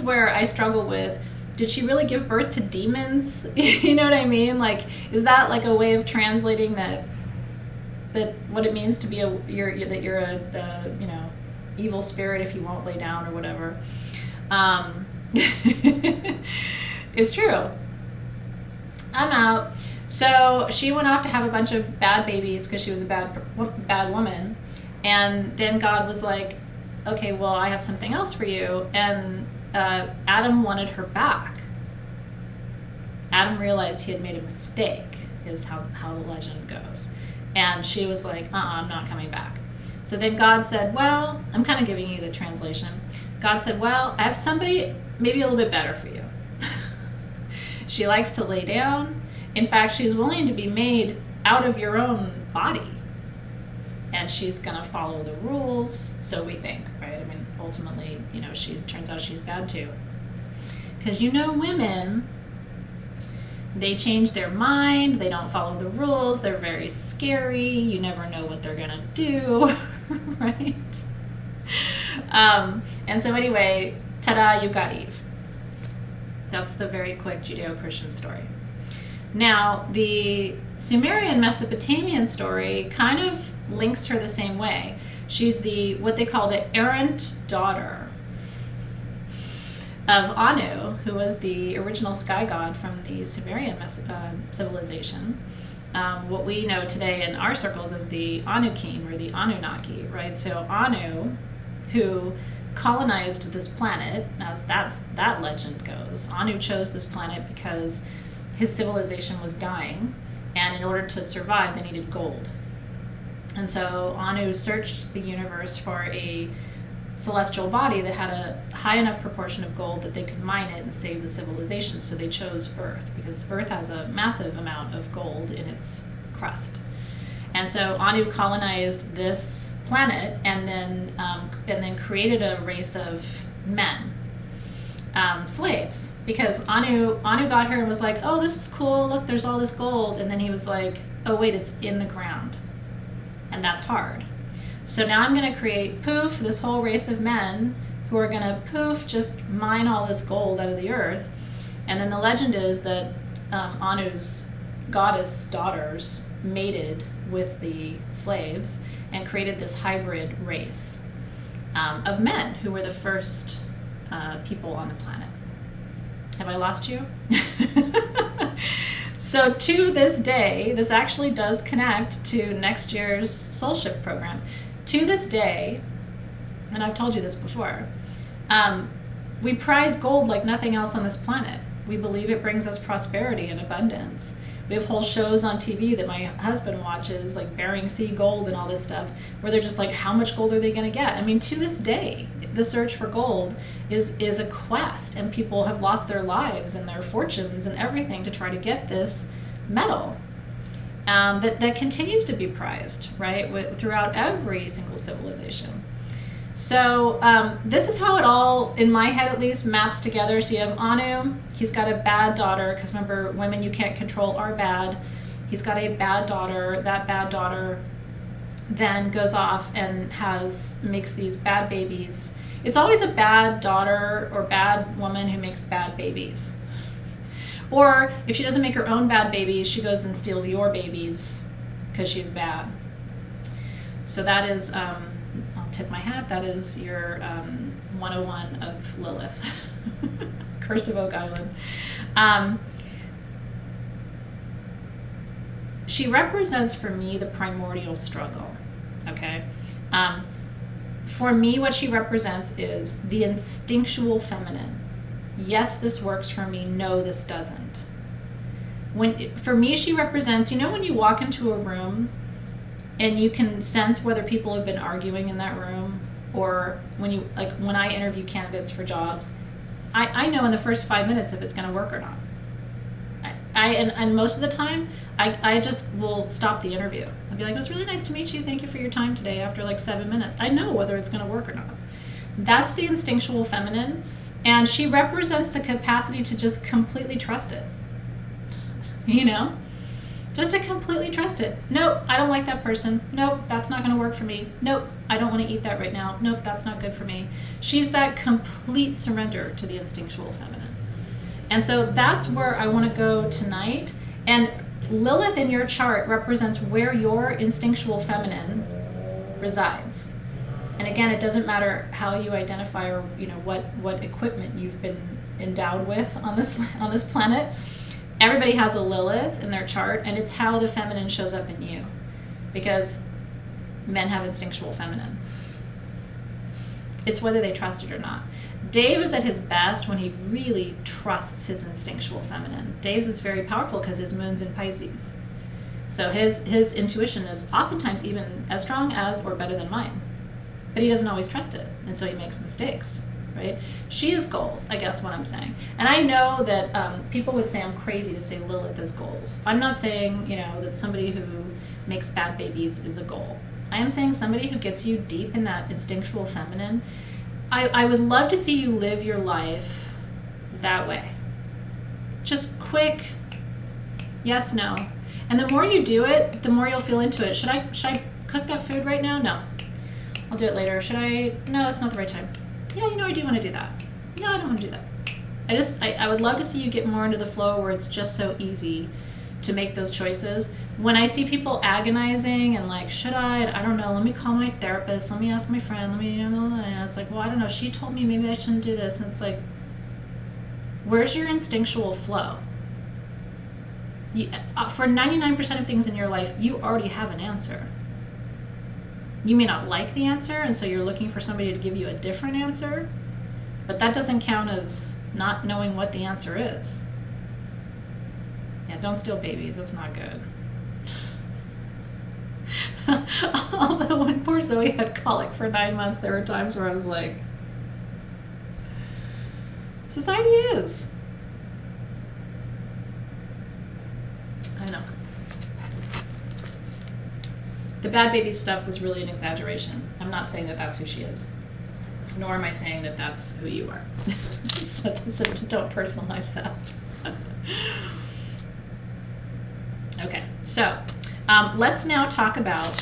where I struggle with, did she really give birth to demons? You know what I mean? Like, is that like a way of translating that what it means to be you're a evil spirit if you won't lay down or whatever? It's true. I'm out. So she went off to have a bunch of bad babies because she was a bad woman. And then God was like, okay, well, I have something else for you. And Adam wanted her back. Adam realized he had made a mistake, is how the legend goes. And she was like, I'm not coming back. So then God said, well, I'm kind of giving you the translation. God said, well, I have somebody maybe a little bit better for you. She likes to lay down. In fact, she's willing to be made out of your own body. And she's going to follow the rules, so we think, right? I mean, ultimately, she turns out she's bad too. Because women, they change their mind, they don't follow the rules, they're very scary, you never know what they're going to do, right? And so anyway, ta-da, you've got Eve. That's the very quick Judeo-Christian story. Now, the Sumerian Mesopotamian story kind of links her the same way. She's what they call the errant daughter of Anu, who was the original sky god from the Sumerian civilization. What we know today in our circles as the Anukim or the Anunnaki, right? So Anu, who colonized this planet, as that legend goes. Anu chose this planet because his civilization was dying, and in order to survive, they needed gold. And so Anu searched the universe for a celestial body that had a high enough proportion of gold that they could mine it and save the civilization. So they chose Earth, because Earth has a massive amount of gold in its crust. And so Anu colonized this planet and then created a race of men, slaves, because Anu got her and was like, oh, this is cool, look, there's all this gold. And then he was like, oh wait, it's in the ground, and that's hard. So now I'm going to create this whole race of men who are going to just mine all this gold out of the earth. And then the legend is that Anu's goddess daughters mated with the slaves and created this hybrid race of men who were the first people on the planet. Have I lost you? So to this day, this actually does connect to next year's Soul Shift program. To this day, and I've told you this before, we prize gold like nothing else on this planet. We believe it brings us prosperity and abundance. We have whole shows on TV that my husband watches, like Bering Sea Gold and all this stuff, where they're just like, how much gold are they going to get? I mean, to this day, the search for gold is a quest, and people have lost their lives and their fortunes and everything to try to get this metal that continues to be prized, right, throughout every single civilization. So this is how it all, in my head at least, maps together. So you have Anu. He's got a bad daughter, because remember, women you can't control are bad. He's got a bad daughter. That bad daughter then goes off and makes these bad babies. It's always a bad daughter or bad woman who makes bad babies. Or if she doesn't make her own bad babies, she goes and steals your babies because she's bad. So that is... tip my hat, that is your 101 of Lilith. Curse of Oak Island. She represents for me the primordial struggle, okay? For me, what she represents is the instinctual feminine. Yes, this works for me. No, this doesn't. For me, she represents, when you walk into a room and you can sense whether people have been arguing in that room, or when I interview candidates for jobs, I know in the first 5 minutes if it's going to work or not. And most of the time, I just will stop the interview. I'll be like, it was really nice to meet you. Thank you for your time today. After like 7 minutes, I know whether it's going to work or not. That's the instinctual feminine, and she represents the capacity to just completely trust it. Just to completely trust it. Nope, I don't like that person. Nope, that's not going to work for me. Nope, I don't want to eat that right now. Nope, that's not good for me. She's that complete surrender to the instinctual feminine. And so that's where I want to go tonight. And Lilith in your chart represents where your instinctual feminine resides. And again, it doesn't matter how you identify or what equipment you've been endowed with on this planet. Everybody has a Lilith in their chart, and it's how the feminine shows up in you, because men have instinctual feminine. It's whether they trust it or not. Dave is at his best when he really trusts his instinctual feminine. Dave's is very powerful because his moon's in Pisces. So his intuition is oftentimes even as strong as or better than mine. But he doesn't always trust it, and so he makes mistakes. Right? She is goals, I guess what I'm saying. And I know that people would say I'm crazy to say Lilith is goals. I'm not saying, that somebody who makes bad babies is a goal. I am saying somebody who gets you deep in that instinctual feminine. I would love to see you live your life that way. Just quick, yes, no. And the more you do it, the more you'll feel into it. Should I cook that food right now? No. I'll do it later. No, that's not the right time. Yeah, I do want to do that. No, I don't want to do that. I would love to see you get more into the flow where it's just so easy to make those choices. When I see people agonizing and like, should I don't know, let me call my therapist, let me ask my friend, and it's like, well, I don't know, she told me maybe I shouldn't do this. And it's like, where's your instinctual flow? For 99% of things in your life, you already have an answer. You may not like the answer, and so you're looking for somebody to give you a different answer, but that doesn't count as not knowing what the answer is. Yeah, don't steal babies. That's not good. Although when poor Zoe had colic for 9 months, there were times where I was like, society is. I know. The bad baby stuff was really an exaggeration. I'm not saying that that's who she is, nor am I saying that that's who you are. so don't personalize that. Okay, so let's now talk about,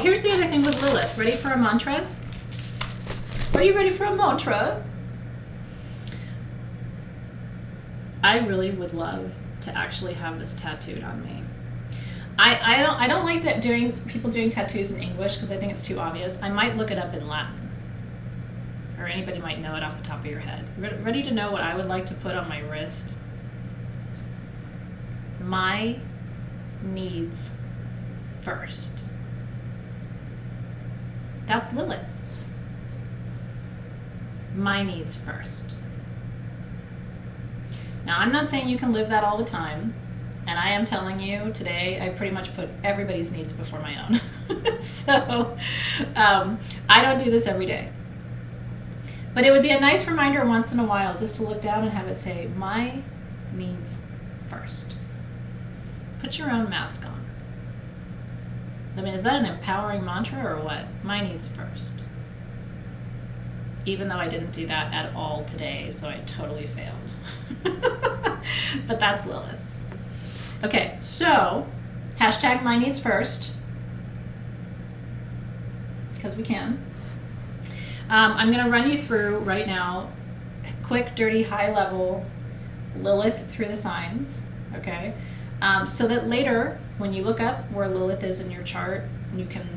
here's the other thing with Lilith. Ready for a mantra? Are you ready for a mantra? I really would love to actually have this tattooed on me. I don't like that people doing tattoos in English because I think it's too obvious. I might look it up in Latin, or anybody might know it off the top of your head. Ready to know what I would like to put on my wrist? my needs first. That's Lilith. My needs first. Now, I'm not saying you can live that all the time, and I am telling you today, I pretty much put everybody's needs before my own. So, I don't do this every day. But it would be a nice reminder once in a while just to look down and have it say, my needs first. Put your own mask on. I mean, is that an empowering mantra or what? My needs first. Even though I didn't do that at all today, so I totally failed. But that's Lilith. Okay, so hashtag my needs first, because we can. I'm going to run you through right now, quick, dirty, high level Lilith through the signs, okay? So that later, when you look up where Lilith is in your chart, you can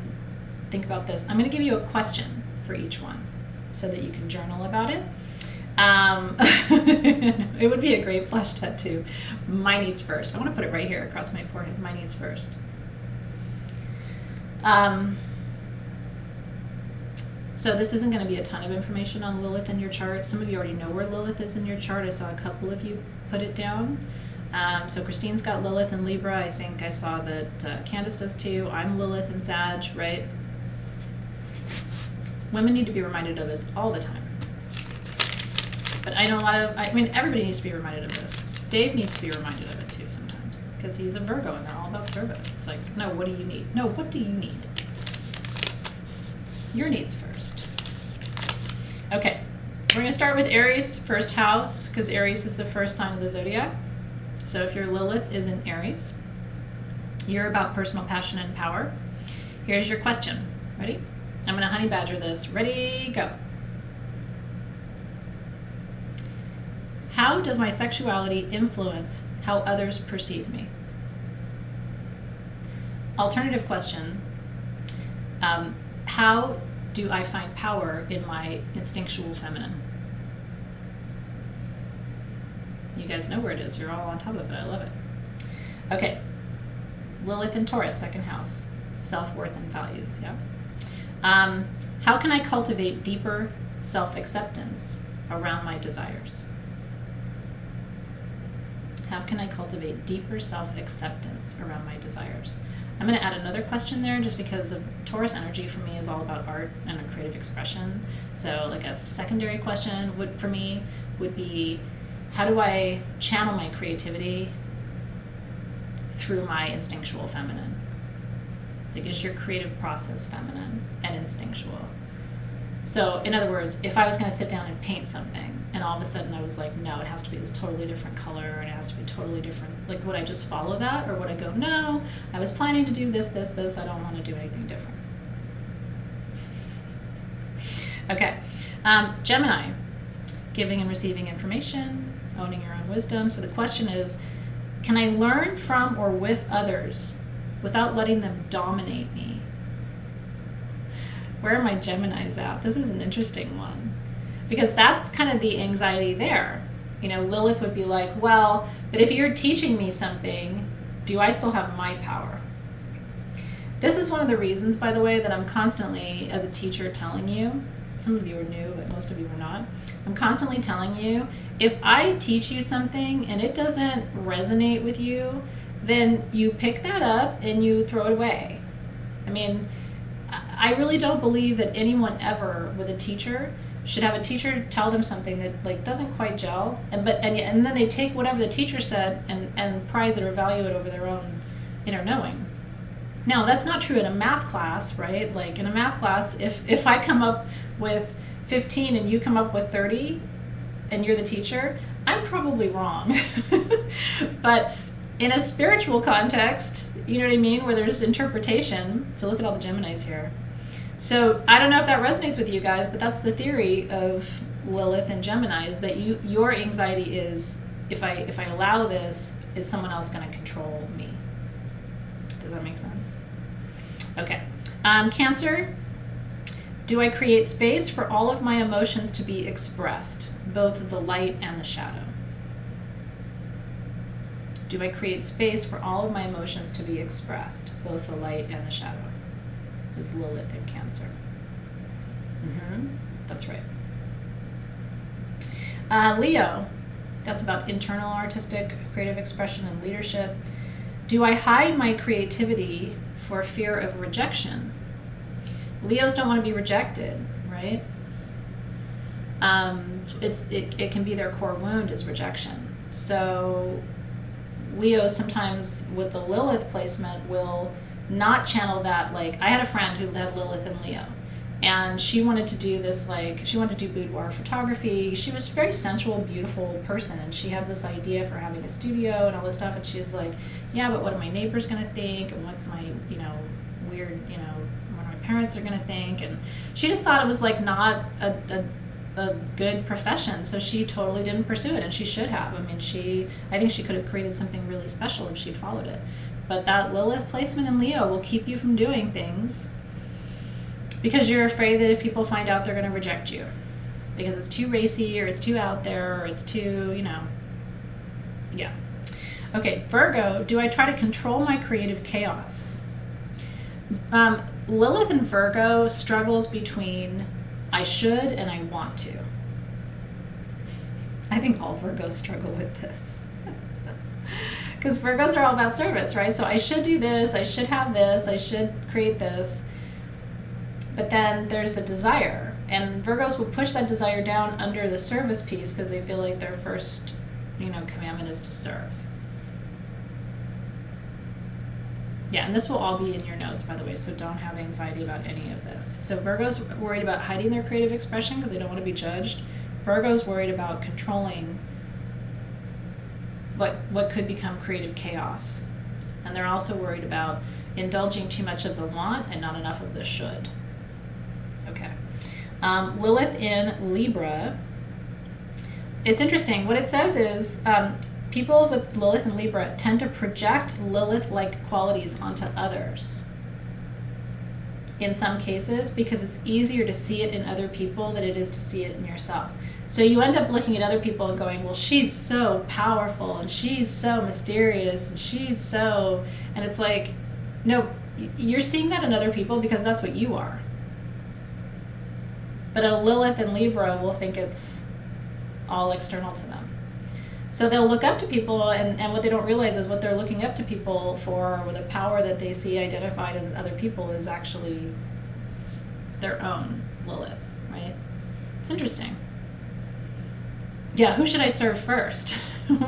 think about this. I'm going to give you a question for each one so that you can journal about it. It would be a great flash tattoo. My needs first. I want to put it right here across my forehead. My needs first. So this isn't going to be a ton of information on Lilith in your chart. Some of you already know where Lilith is in your chart. I saw a couple of you put it down. So Christine's got Lilith and Libra. I think I saw that Candace does too. I'm Lilith and Sag, right? Women need to be reminded of this all the time. But I know everybody needs to be reminded of this. Dave needs to be reminded of it too sometimes, because he's a Virgo and they're all about service. It's like, no, what do you need? No, what do you need? Your needs first. Okay, we're going to start with Aries, first house, because Aries is the first sign of the zodiac. So if your Lilith is in Aries, you're about personal passion and power. Here's your question. Ready? I'm going to honey badger this. Ready, go. How does my sexuality influence how others perceive me? Alternative question. How do I find power in my instinctual feminine? You guys know where it is. You're all on top of it. I love it. Okay. Lilith in Taurus, second house. Self-worth and values, yeah? How can I cultivate deeper self-acceptance around my desires? How can I cultivate deeper self-acceptance around my desires? I'm going to add another question there just because of Taurus energy for me is all about art and a creative expression. So like a secondary question would be, how do I channel my creativity through my instinctual feminine? Like, is your creative process feminine and instinctual? So in other words, if I was going to sit down and paint something and all of a sudden I was like, no, it has to be this totally different color and it has to be totally different, like would I just follow that, or would I go, no, I was planning to do this, I don't want to do anything different? Okay. Gemini, giving and receiving information, owning your own wisdom. So the question is, can I learn from or with others without letting them dominate me? Where are my Geminis at? This is an interesting one, because that's kind of the anxiety there. You know, Lilith would be like, well, but if you're teaching me something, do I still have my power? This is one of the reasons, by the way, that I'm constantly, as a teacher, telling you, some of you are new, but most of you are not, I'm constantly telling you, if I teach you something and it doesn't resonate with you, then you pick that up and you throw it away. I mean, I really don't believe that anyone ever with a teacher should have a teacher tell them something that like doesn't quite gel, and then they take whatever the teacher said and prize it or value it over their own inner knowing. Now, that's not true in a math class, right? Like in a math class, if I come up with 15 and you come up with 30 and you're the teacher, I'm probably wrong. But in a spiritual context, you know what I mean, where there's interpretation, so look at all the Geminis here. So I don't know if that resonates with you guys, but that's the theory of Lilith and Gemini, is that your anxiety is, if I allow this, is someone else going to control me? Does that make sense? Okay. Cancer, do I create space for all of my emotions to be expressed, both the light and the shadow? Do I create space for all of my emotions to be expressed, both the light and the shadow? Is Lilith in Cancer. That's right. Leo, that's about internal artistic creative expression and leadership. Do I hide my creativity for fear of rejection? Leos don't want to be rejected, right? It can be their core wound is rejection. So Leos sometimes with the Lilith placement will not channel that. Like, I had a friend who had Lilith and Leo, and she wanted to do this, like, she wanted to do boudoir photography. She was a very sensual, beautiful person, and she had this idea for having a studio and all this stuff, and she was like, yeah, but what are my neighbors going to think, and what's my, weird, what my parents are going to think, and she just thought it was, like, not a good profession, so she totally didn't pursue it, and she should have. I think she could have created something really special if she'd followed it. But that Lilith placement in Leo will keep you from doing things because you're afraid that if people find out, they're going to reject you because it's too racy or it's too out there or it's too, yeah. Okay, Virgo, do I try to control my creative chaos? Lilith in Virgo struggles between I should and I want to. I think all Virgos struggle with this. Because Virgos are all about service, right? So I should do this, I should have this, I should create this. But then there's the desire. And Virgos will push that desire down under the service piece because they feel like their first, commandment is to serve. Yeah, and this will all be in your notes, by the way, so don't have anxiety about any of this. So Virgo's worried about hiding their creative expression because they don't want to be judged. Virgo's worried about controlling what could become creative chaos. And they're also worried about indulging too much of the want and not enough of the should. Okay. Lilith in Libra. It's interesting. What it says is people with Lilith and Libra tend to project Lilith-like qualities onto others in some cases because it's easier to see it in other people than it is to see it in yourself. So you end up looking at other people and going, well, she's so powerful and she's so mysterious and she's so, and it's like, no, you're seeing that in other people because that's what you are. But a Lilith and Libra will think it's all external to them. So they'll look up to people, and what they don't realize is what they're looking up to people for, or the power that they see identified in other people is actually their own Lilith, right? It's interesting. Yeah, who should I serve first?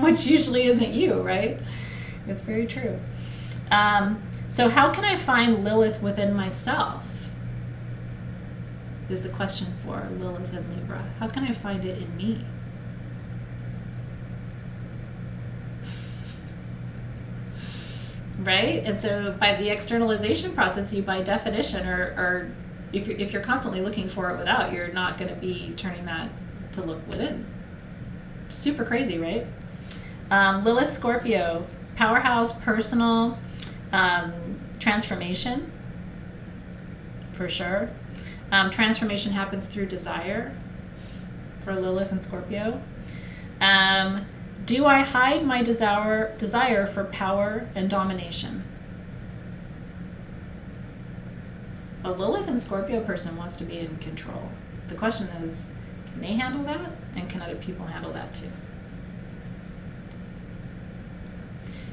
Which usually isn't you, right? It's very true. So how can I find Lilith within myself? Is the question for Lilith and Libra. How can I find it in me? Right? And so by the externalization process, you by definition or if you're constantly looking for it without, you're not going to be turning that to look within. Super crazy, right? Lilith Scorpio, powerhouse, personal, transformation, for sure. Transformation happens through desire for Lilith and Scorpio. Do I hide my desire for power and domination? A Lilith and Scorpio person wants to be in control. The question is, can they handle that? And can other people handle that too?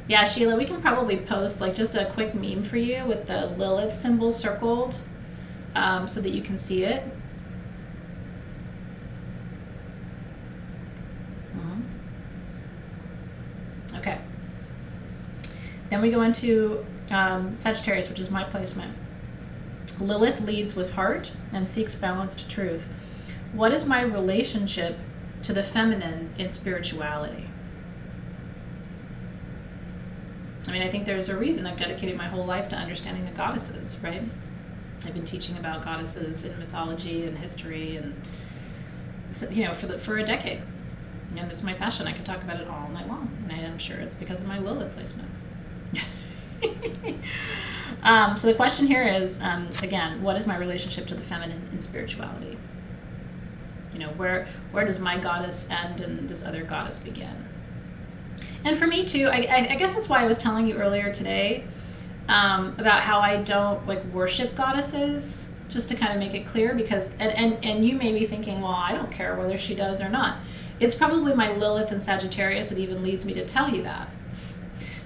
Yeah, Sheila, we can probably post like just a quick meme for you with the Lilith symbol circled so that you can see it. Okay. Then we go into Sagittarius, which is my placement. Lilith leads with heart and seeks balanced truth. What is my relationship to the feminine in spirituality? I mean, I think there's a reason I've dedicated my whole life to understanding the goddesses, right? I've been teaching about goddesses in mythology and history and, for a decade. And it's my passion. I could talk about it all night long. And I am sure it's because of my Lilith placement. So the question here is, again, what is my relationship to the feminine in spirituality? Where does my goddess end and this other goddess begin? And for me too, I guess that's why I was telling you earlier today about how I don't like worship goddesses, just to kind of make it clear, because and you may be thinking, well, I don't care whether she does or not. It's probably my Lilith and Sagittarius that even leads me to tell you that,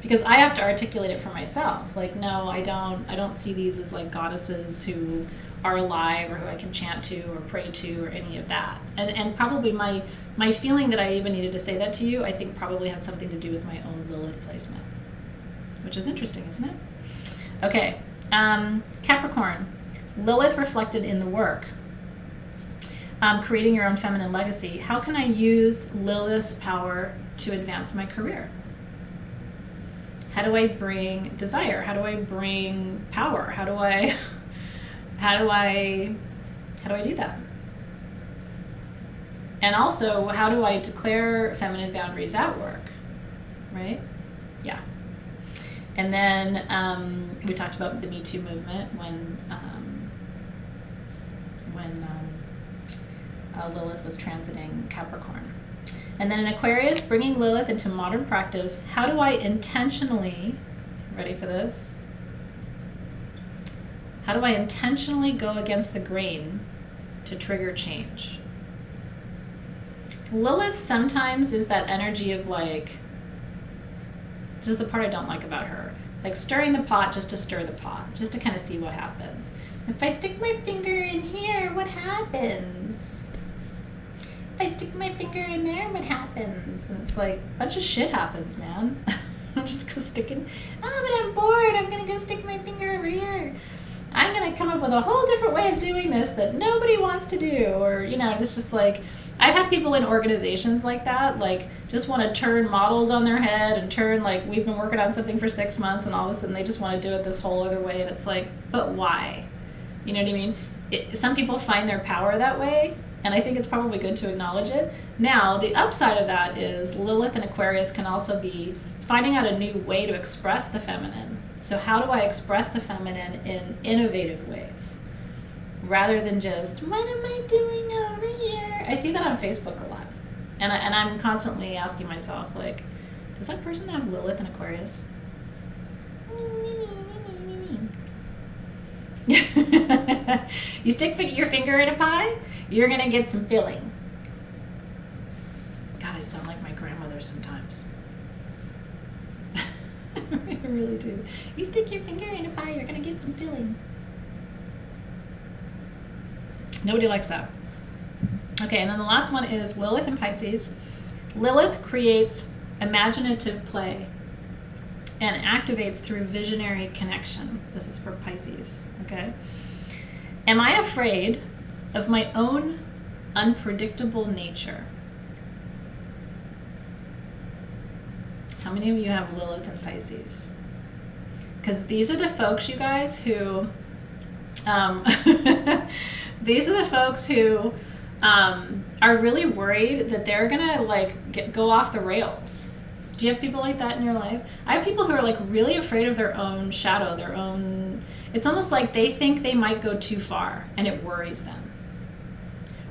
because I have to articulate it for myself. Like, no, I don't see these as like goddesses who are alive or who I can chant to or pray to or any of that. And probably my feeling that I even needed to say that to you, I think probably had something to do with my own Lilith placement, which is interesting, isn't it? Okay, Capricorn, Lilith reflected in the work. Creating your own feminine legacy. How can I use Lilith's power to advance my career? How do I bring desire? How do I bring power? How do I do that? And also, how do I declare feminine boundaries at work? Right? Yeah. And then we talked about the Me Too movement when Lilith was transiting Capricorn. And then in Aquarius, bringing Lilith into modern practice, how do I intentionally, ready for this? How do I intentionally go against the grain to trigger change? Lilith sometimes is that energy of like, this is the part I don't like about her, like stirring the pot just to stir the pot, just to kind of see what happens. If I stick my finger in here, what happens? If I stick my finger in there, what happens? And it's like, a bunch of shit happens, man. I'm just go sticking, but I'm bored, I'm gonna go stick my finger over here. I'm gonna come up with a whole different way of doing this that nobody wants to do, or, it's just like, I've had people in organizations like that, like, just want to turn models on their head and turn, like, we've been working on something for 6 months and all of a sudden they just want to do it this whole other way, and it's like, but why? You know what I mean? Some people find their power that way, and I think it's probably good to acknowledge it. Now, the upside of that is Lilith and Aquarius can also be finding out a new way to express the feminine. So how do I express the feminine in innovative ways? Rather than just, what am I doing over here? I see that on Facebook a lot. And I'm constantly asking myself, like, does that person have Lilith and Aquarius? You stick your finger in a pie, you're going to get some filling. God, I sound like my grandmother sometimes. I really do. You stick your finger in a pie, you're going to get some filling. Nobody likes that. Okay, and then the last one is Lilith and Pisces. Lilith creates imaginative play and activates through visionary connection. This is for Pisces, okay? Am I afraid of my own unpredictable nature? How many of you have Lilith and Pisces? Because these are the folks, you guys, who these are the folks who are really worried that they're gonna go off the rails. Do you have people like that in your life? I have people who are like really afraid of their own shadow, their own. It's almost like they think they might go too far, and it worries them.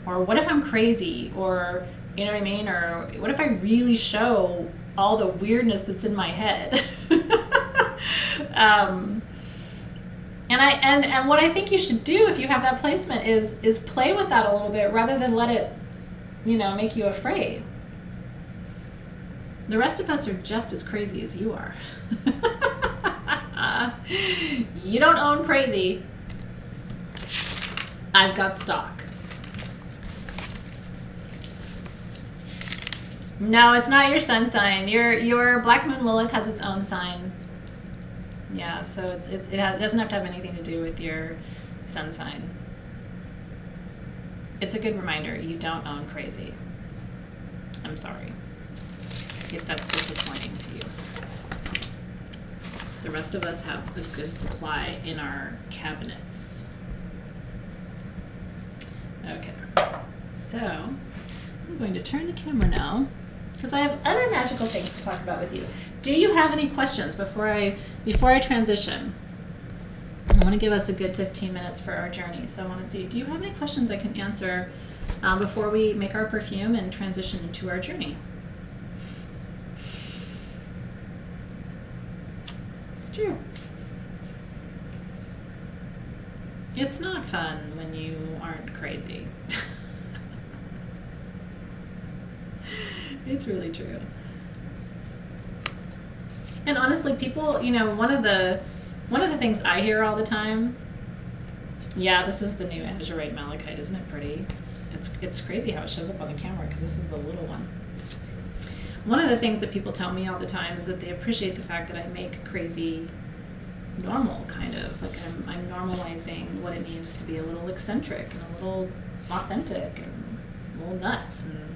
Or what if I'm crazy? Or you know what I mean? Or what if I really show all the weirdness that's in my head? And what I think you should do if you have that placement is play with that a little bit rather than let it, make you afraid. The rest of us are just as crazy as you are. You don't own crazy. I've got stock. No, it's not your sun sign. Your Black Moon Lilith has its own sign. Yeah, so it doesn't have to have anything to do with your sun sign. It's a good reminder, you don't own crazy. I'm sorry if that's disappointing to you. The rest of us have a good supply in our cabinets. Okay, so I'm going to turn the camera now because I have other magical things to talk about with you. Do you have any questions before I transition? I want to give us a good 15 minutes for our journey, so I want to see, do you have any questions I can answer before we make our perfume and transition into our journey? true. It's not fun when you aren't crazy. It's really true. And honestly, people, one of the things I hear all the time, yeah, this is the new azurite malachite, isn't it pretty? It's crazy how it shows up on the camera because this is the little one. One of the things that people tell me all the time is that they appreciate the fact that I make crazy normal, kind of. Like I'm normalizing what it means to be a little eccentric and a little authentic and a little nuts and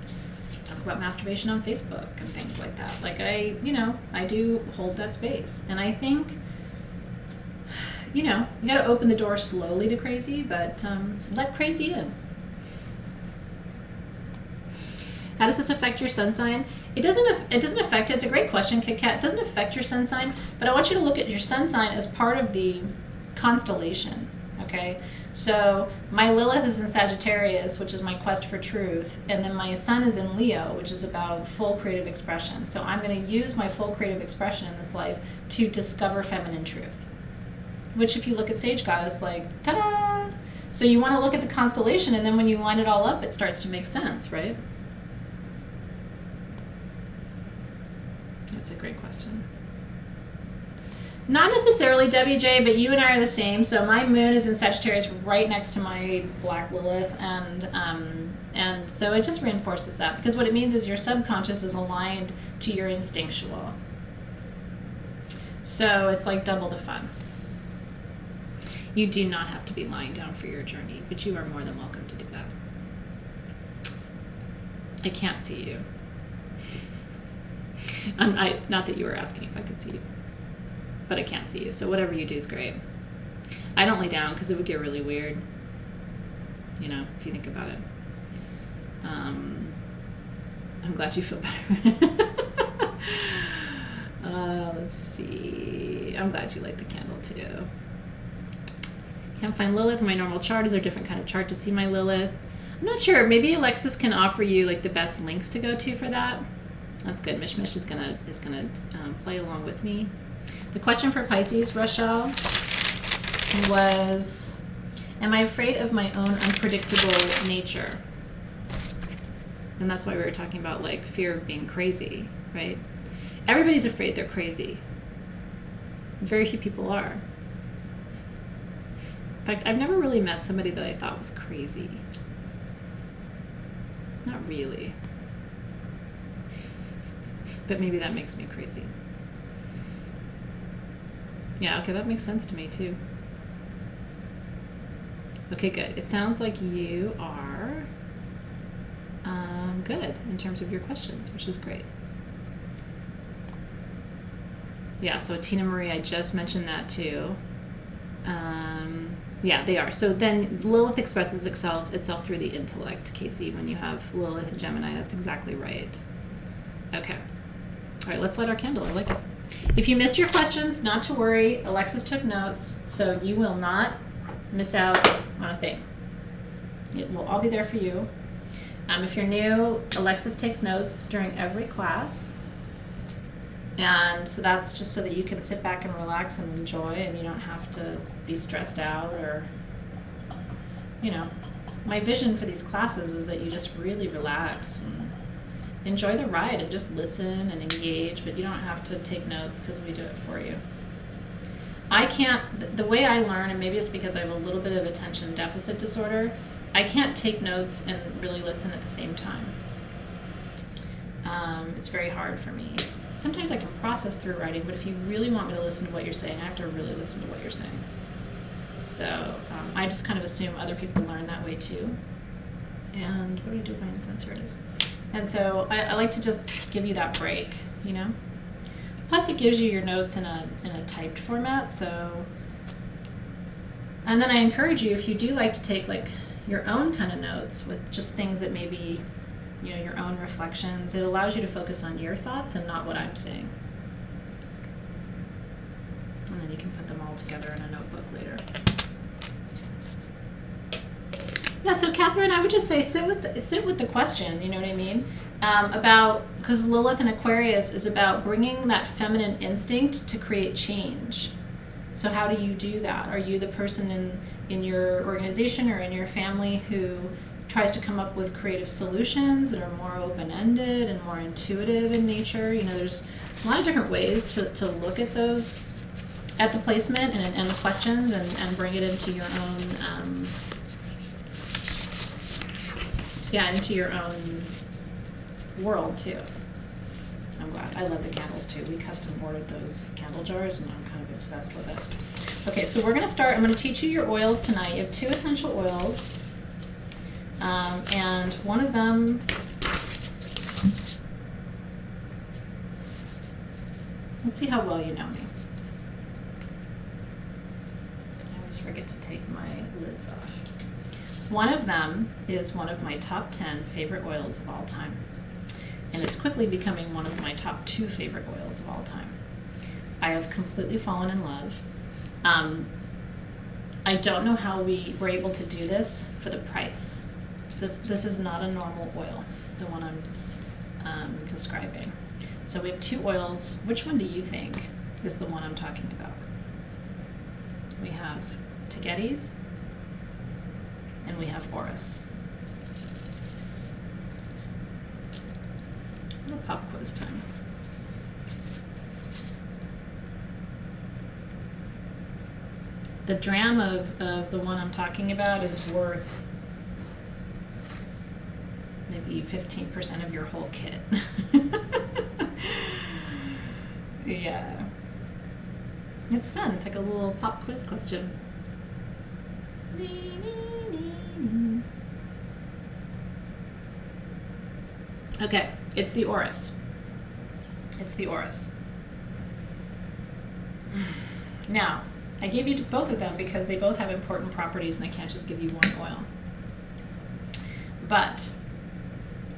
talk about masturbation on Facebook and things like that. Like I do hold that space. And I think, you gotta open the door slowly to crazy, but let crazy in. How does this affect your sun sign? It doesn't affect, it's a great question, Kit Kat. It doesn't affect your sun sign, but I want you to look at your sun sign as part of the constellation, okay? So my Lilith is in Sagittarius, which is my quest for truth, and then my sun is in Leo, which is about full creative expression. So I'm going to use my full creative expression in this life to discover feminine truth, which if you look at Sage Goddess, like, ta-da! So you want to look at the constellation, and then when you line it all up, it starts to make sense, right? That's a great question. Not necessarily, Debbie J, but you and I are the same. So my moon is in Sagittarius right next to my black Lilith, and so it just reinforces that, because what it means is your subconscious is aligned to your instinctual. So it's like double the fun. You do not have to be lying down for your journey, but you are more than welcome to do that. I can't see you. Not that you were asking if I could see you, but I can't see you. So whatever you do is great. I don't lay down because it would get really weird, if you think about it. I'm glad you feel better. Let's see. I'm glad you like the candle too. Can't find Lilith in my normal chart. Is there a different kind of chart to see my Lilith? I'm not sure. Maybe Alexis can offer you like the best links to go to for that. That's good. Mishmish is gonna play along with me. The question for Pisces, Rochelle, was, am I afraid of my own unpredictable nature? And that's why we were talking about like fear of being crazy, right? Everybody's afraid they're crazy. Very few people are. In fact, I've never really met somebody that I thought was crazy. Not really. But maybe that makes me crazy. Yeah, okay, that makes sense to me too. Okay, good. It sounds like you are good in terms of your questions, which is great. Yeah, so Tina Marie, I just mentioned that too. Yeah, they are. So then Lilith expresses itself through the intellect, Casey, when you have Lilith and Gemini. That's exactly right. Okay. All right, let's light our candle. I like it. If you missed your questions, not to worry. Alexis took notes, so you will not miss out on a thing. It will all be there for you. If you're new, Alexis takes notes during every class. And so that's just so that you can sit back and relax and enjoy, and you don't have to be stressed out or, my vision for these classes is that you just really relax and enjoy the ride and just listen and engage, but you don't have to take notes because we do it for you. I can't, the way I learn, and maybe it's because I have a little bit of attention deficit disorder, I can't take notes and really listen at the same time. It's very hard for me. Sometimes I can process through writing, but if you really want me to listen to what you're saying, I have to really listen to what you're saying. So I just kind of assume other people learn that way too. And what do I do with my incense? Here it is. And so I like to just give you that break, Plus it gives you your notes in a typed format, so. And then I encourage you, if you do like to take like your own kind of notes with just things that maybe, your own reflections, it allows you to focus on your thoughts and not what I'm saying. And then you can put them all together in a notebook later. Yeah, so Catherine, I would just say sit with the question, you know what I mean? Because Lilith in Aquarius is about bringing that feminine instinct to create change. So how do you do that? Are you the person in your organization or in your family who tries to come up with creative solutions that are more open-ended and more intuitive in nature? You know, there's a lot of different ways to look at those, at the placement and the questions, and bring it into your own, into your own world too. I'm glad. I love the candles too. We custom ordered those candle jars and I'm kind of obsessed with it. Okay, so we're going to start. I'm going to teach you your oils tonight. You have 2 essential oils. And one of them, let's see how well you know me. I always forget to take my lids off. One of them is one of my top 10 favorite oils of all time. And it's quickly becoming one of my top 2 favorite oils of all time. I have completely fallen in love. I don't know how we were able to do this for the price. This is not a normal oil, the one I'm describing. So we have 2 oils. Which one do you think is the one I'm talking about? We have Tagetes and we have Orris. A little pop quiz time. The dram of the one I'm talking about is worth maybe 15% of your whole kit. Yeah. It's fun. It's like a little pop quiz question. Okay, it's the Orris. It's the Orris. Now, I gave you both of them because they both have important properties and I can't just give you one oil. But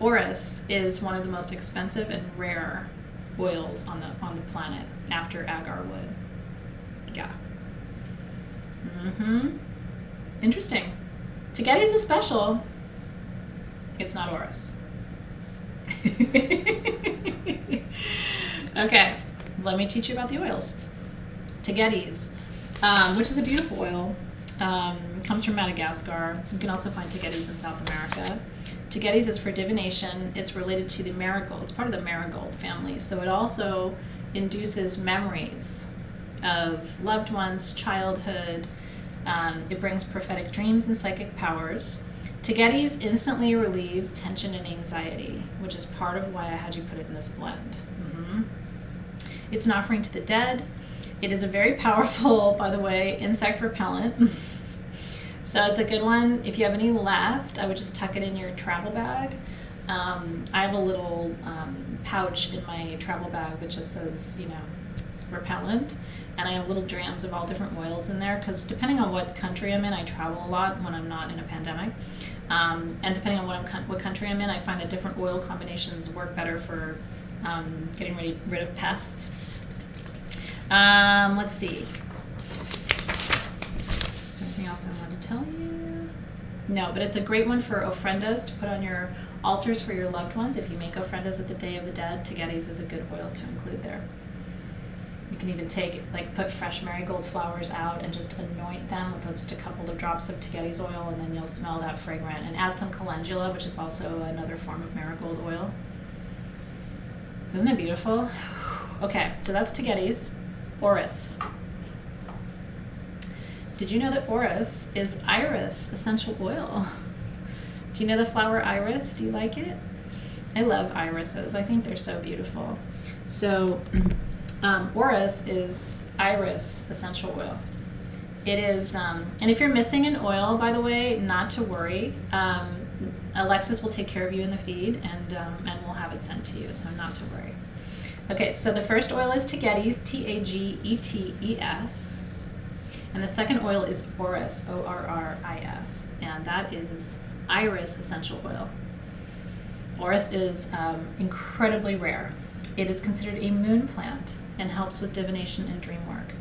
Orris is one of the most expensive and rare oils on the planet after agar wood. Yeah. Interesting. Tagetes is special. It's not Orris. Okay, let me teach you about the oils. Tagetes, which is a beautiful oil, comes from Madagascar. You can also find Tagetes in South America. Tagetes is for divination. It's related to the marigold. It's part of the marigold family. So it also induces memories of loved ones, childhood. It brings prophetic dreams and psychic powers. Tagetes instantly relieves tension and anxiety, which is part of why I had you put it in this blend. It's an offering to the dead. It is a very powerful, by the way, insect repellent. So it's a good one. If you have any left, I would just tuck it in your travel bag. I have a little pouch in my travel bag that just says, repellent. And I have little drams of all different oils in there because depending on what country I'm in, I travel a lot when I'm not in a pandemic. And depending on what country I'm in, I find that different oil combinations work better for getting rid of pests. Let's see. Is there anything else I wanted to tell you? No, but it's a great one for ofrendas to put on your altars for your loved ones. If you make ofrendas at the Day of the Dead, Tagetes is a good oil to include there. You can even put fresh marigold flowers out and just anoint them with just a couple of drops of Tagetes oil, and then you'll smell that fragrant. And add some calendula, which is also another form of marigold oil. Isn't it beautiful? Okay, so that's Tagetes. Orris. Did you know that Orris is iris essential oil? Do you know the flower iris? Do you like it? I love irises. I think they're so beautiful. So Orris is iris essential oil. It is, and if you're missing an oil, by the way, not to worry. Alexis will take care of you in the feed, and we'll have it sent to you, so not to worry. Okay, so the first oil is Tagetes, Tagetes, and the second oil is Orris, Orris, and that is iris essential oil. Orris is incredibly rare. It is considered a moon plant and helps with divination and dream work.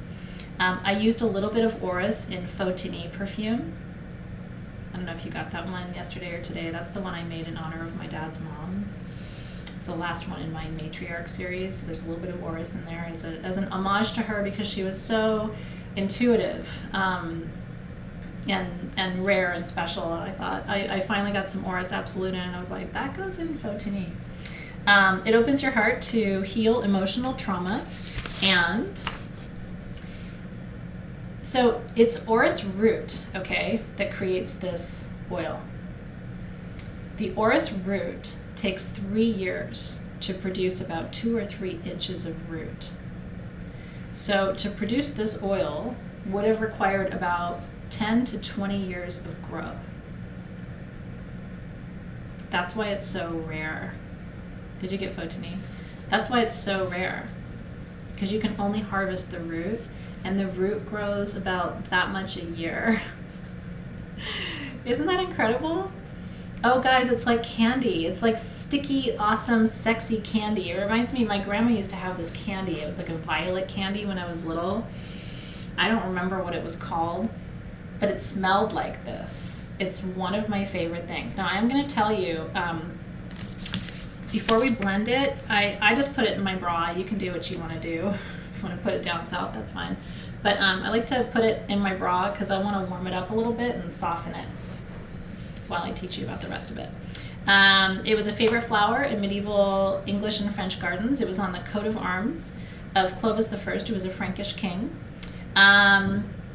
I used a little bit of Orris in Fautini perfume. I don't know if you got that one yesterday or today. That's the one I made in honor of my dad's mom. It's the last one in my matriarch series. There's a little bit of Orris in there as an homage to her because she was so intuitive, and rare and special. I thought I finally got some Auris Absolute in, and I was like, that goes in Fotini. It opens your heart to heal emotional trauma, and so it's Auris root, okay, that creates this oil. The Auris root takes 3 years to produce about 2 or 3 inches of root. So to produce this oil would have required about 10 to 20 years of growth. That's why it's so rare. Did you get Fotini? That's why it's so rare, because you can only harvest the root, and the root grows about that much a year. Isn't that incredible? Oh guys, it's like candy. It's like sticky, awesome, sexy candy. It reminds me, my grandma used to have this candy. It was like a violet candy when I was little. I don't remember what it was called, but it smelled like this. It's one of my favorite things. Now I'm gonna tell you, before we blend it, I just put it in my bra. You can do what you wanna do. If you wanna put it down south, that's fine. But I like to put it in my bra because I wanna warm it up a little bit and soften it while I teach you about the rest of it. It was a favorite flower in medieval English and French gardens. It was on the coat of arms of Clovis I, who was a Frankish king.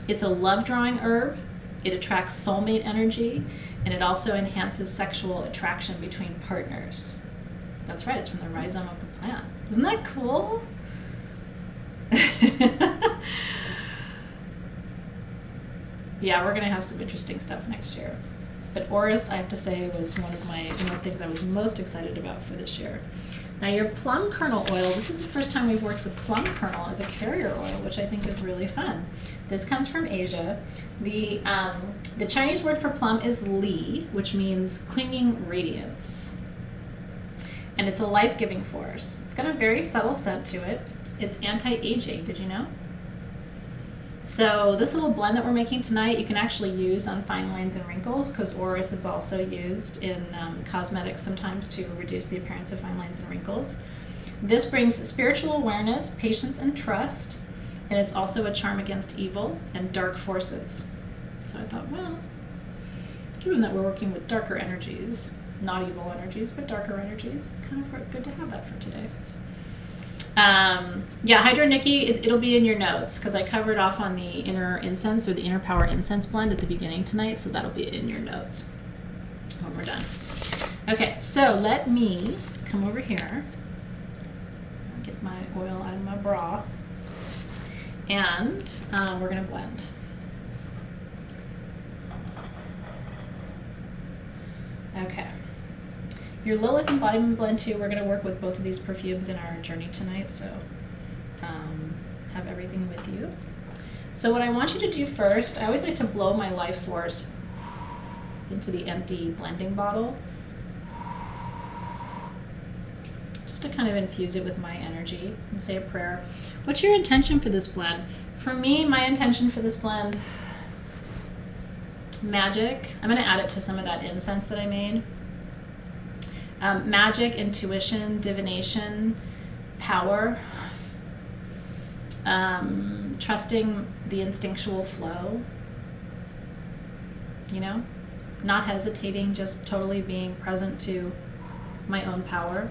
It's a love-drawing herb. It attracts soulmate energy, and it also enhances sexual attraction between partners. That's right, it's from the rhizome of the plant. Isn't that cool? Yeah, we're gonna have some interesting stuff next year. But Auris, I have to say, was one of the things I was most excited about for this year. Now your plum kernel oil, this is the first time we've worked with plum kernel as a carrier oil, which I think is really fun. This comes from Asia. The Chinese word for plum is li, which means clinging radiance. And it's a life-giving force. It's got a very subtle scent to it. It's anti-aging, did you know? So this little blend that we're making tonight, you can actually use on fine lines and wrinkles, because Auris is also used in cosmetics sometimes to reduce the appearance of fine lines and wrinkles. This brings spiritual awareness, patience, and trust, and it's also a charm against evil and dark forces. So I thought, well, given that we're working with darker energies, not evil energies, but darker energies, it's kind of good to have that for today. Yeah, Hydro Nikki, it'll be in your notes because I covered off on the inner incense or the inner power incense blend at the beginning tonight, so that'll be in your notes when we're done. Okay, so let me come over here, get my oil out of my bra, and we're gonna blend. Okay. Your Lilith Embodiment Blend 2, we're going to work with both of these perfumes in our journey tonight, so have everything with you. So what I want you to do first, I always like to blow my life force into the empty blending bottle, just to kind of infuse it with my energy and say a prayer. What's your intention for this blend? For me, my intention for this blend, magic. I'm going to add it to some of that incense that I made. Magic, intuition, divination, power, trusting the instinctual flow, you know, not hesitating, just totally being present to my own power